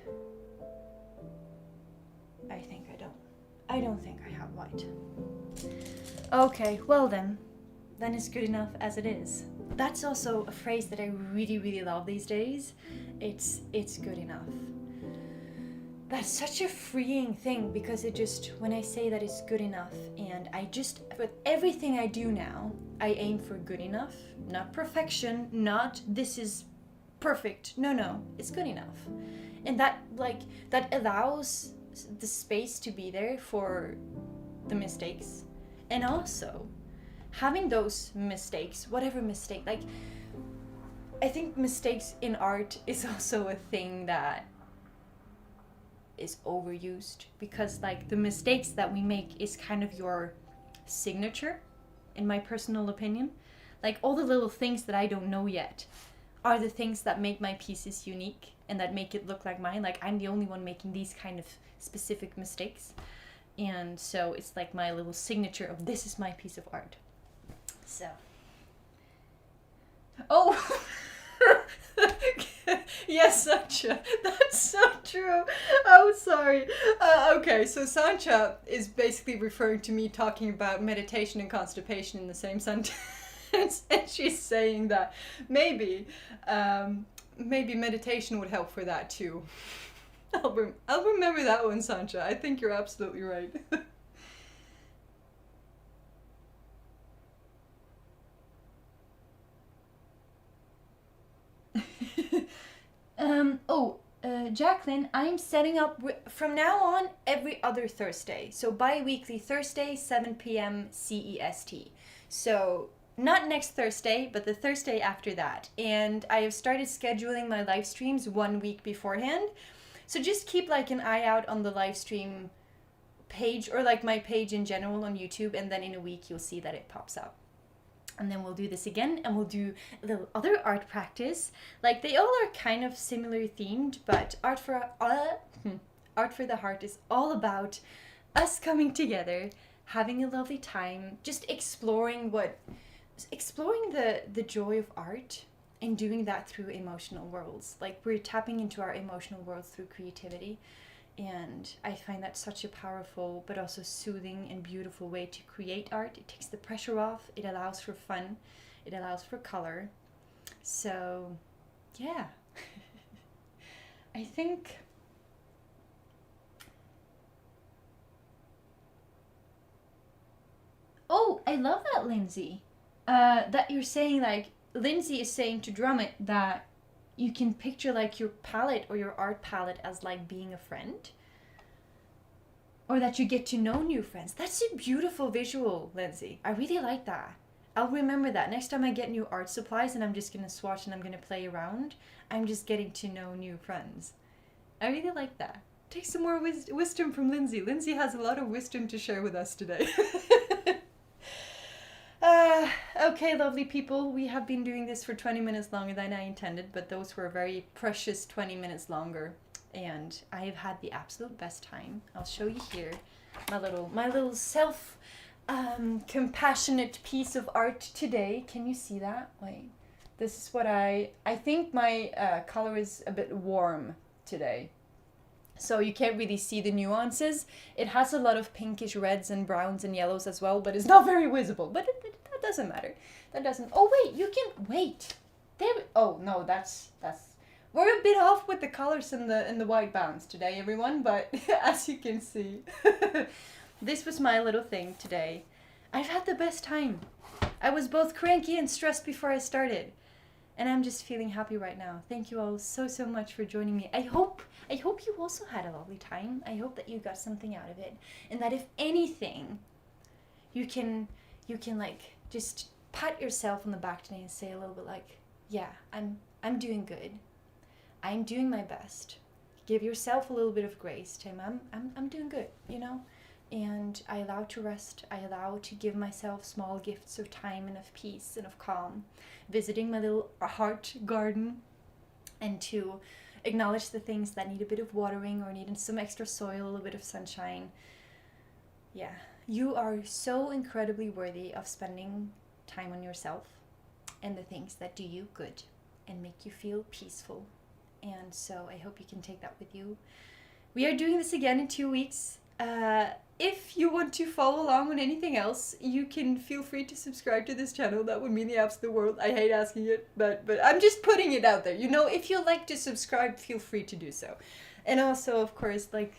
I think I don't. I don't think I have white. Okay, well then it's good enough as it is. That's also a phrase that I really, really love these days. It's good enough. That's such a freeing thing, because it just, when I say that it's good enough, and I just, with everything I do now, I aim for good enough, not perfection, not this is perfect. No, it's good enough. And that allows the space to be there for the mistakes. And also, having those mistakes, whatever mistake, like, I think mistakes in art is also a thing that is overused, because like the mistakes that we make is kind of your signature, in my personal opinion. Like all the little things that I don't know yet are the things that make my pieces unique and that make it look like mine. Like I'm the only one making these kind of specific mistakes, and so it's like my little signature of this is my piece of art. So oh yes, Sancha, that's so true. Oh, sorry. Okay, so Sancha is basically referring to me talking about meditation and constipation in the same sentence. And she's saying that maybe meditation would help for that too. I'll remember that one, Sancha. I think you're absolutely right. Jacqueline, I'm setting up from now on every other Thursday. So bi-weekly Thursday, 7 p.m. CEST. So not next Thursday, but the Thursday after that. And I have started scheduling my live streams 1 week beforehand. So just keep like an eye out on the live stream page, or like my page in general on YouTube, and then in a week you'll see that it pops up. And then we'll do this again, and we'll do a little other art practice. Like they all are kind of similar themed, but Art for the Heart is all about us coming together, having a lovely time, just exploring the joy of art, and doing that through emotional worlds. Like we're tapping into our emotional worlds through creativity. And I find that such a powerful but also soothing and beautiful way to create art. It takes the pressure off, it allows for fun, it allows for color. So, yeah. I think oh, I love that, Lindsay. That you're saying, like, Lindsay is saying to Drum It that you can picture like your palette or your art palette as like being a friend, or that you get to know new friends. That's a beautiful visual, Lindsay. I really like that. I'll remember that next time I get new art supplies and I'm just gonna swatch and I'm gonna play around. I'm just getting to know new friends. I really like that. Take some more wisdom from Lindsay. Lindsay has a lot of wisdom to share with us today. Okay, lovely people, we have been doing this for 20 minutes longer than I intended, but those were very precious 20 minutes longer, and I have had the absolute best time. I'll show you here my little self compassionate piece of art today. Can you see that? Wait, this is what I think my color is a bit warm today. so you can't really see the nuances. It has a lot of pinkish reds and browns and yellows as well, but it's not very visible. But that doesn't matter. That doesn't. Oh wait, you can wait. There. Oh no, that's. We're a bit off with the colors and the white bands today, everyone. But as you can see, this was my little thing today. I've had the best time. I was both cranky and stressed before I started. And I'm just feeling happy right now. Thank you all so much for joining me. I hope you also had a lovely time. I hope that you got something out of it. And that if anything, you can like just pat yourself on the back today and say a little bit like, yeah, I'm doing good. I'm doing my best. Give yourself a little bit of grace, Tim. I'm doing good, you know? And I allow to rest. I allow to give myself small gifts of time and of peace and of calm. Visiting my little heart garden, and to acknowledge the things that need a bit of watering or need some extra soil, a little bit of sunshine. Yeah, you are so incredibly worthy of spending time on yourself and the things that do you good and make you feel peaceful. And so I hope you can take that with you. We are doing this again in 2 weeks. If you want to follow along on anything else, you can feel free to subscribe to this channel. That would mean the absolute world. I hate asking it, but I'm just putting it out there. You know, if you like to subscribe, feel free to do so. And also, of course, like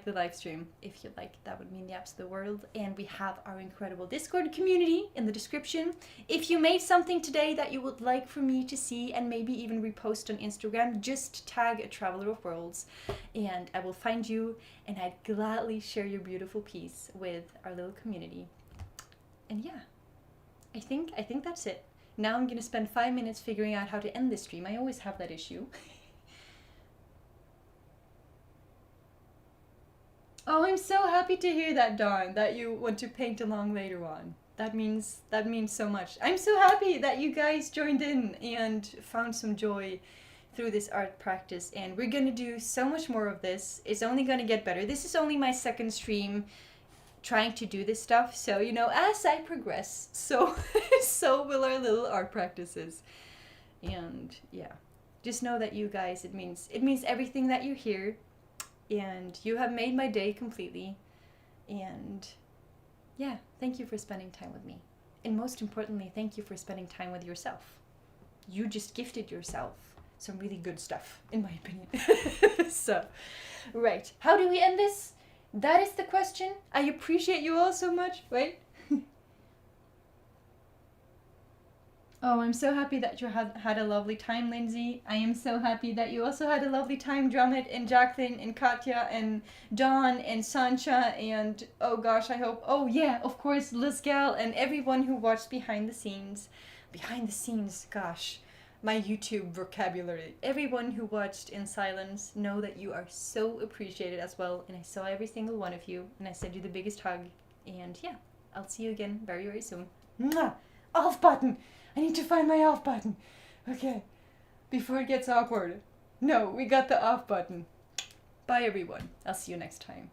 the live stream, if you like, that would mean the absolute world. And we have our incredible Discord community in the description. If you made something today that you would like for me to see and maybe even repost on Instagram, just tag ATravelerofWorlds and I will find you, and I'd gladly share your beautiful piece with our little community. And yeah, I think that's it. Now I'm gonna spend 5 minutes figuring out how to end this stream. I always have that issue. Oh, I'm so happy to hear that, Dawn, that you want to paint along later on. That means so much. I'm so happy that you guys joined in and found some joy through this art practice, and we're gonna do so much more of this. It's only gonna get better. This is only my second stream trying to do this stuff, so you know, as I progress, so will our little art practices. And yeah, just know that you guys, it means everything that you hear. And you have made my day completely. And yeah, thank you for spending time with me. And most importantly, thank you for spending time with yourself. You just gifted yourself some really good stuff, in my opinion. So, right. How do we end this? That is the question. I appreciate you all so much. Wait. Oh, I'm so happy that you had a lovely time, Lindsay. I am so happy that you also had a lovely time, Drummond and Jacqueline and Katya and Dawn and Sancha and, oh gosh, I hope, oh yeah, of course, Liz Gal and everyone who watched behind the scenes. Behind the scenes, gosh, my YouTube vocabulary. Everyone who watched in silence, know that you are so appreciated as well. And I saw every single one of you, and I sent you the biggest hug. And yeah, I'll see you again very, very soon. Mwah! Off button! I need to find my off button. Okay. Before it gets awkward. No, we got the off button. Bye, everyone. I'll see you next time.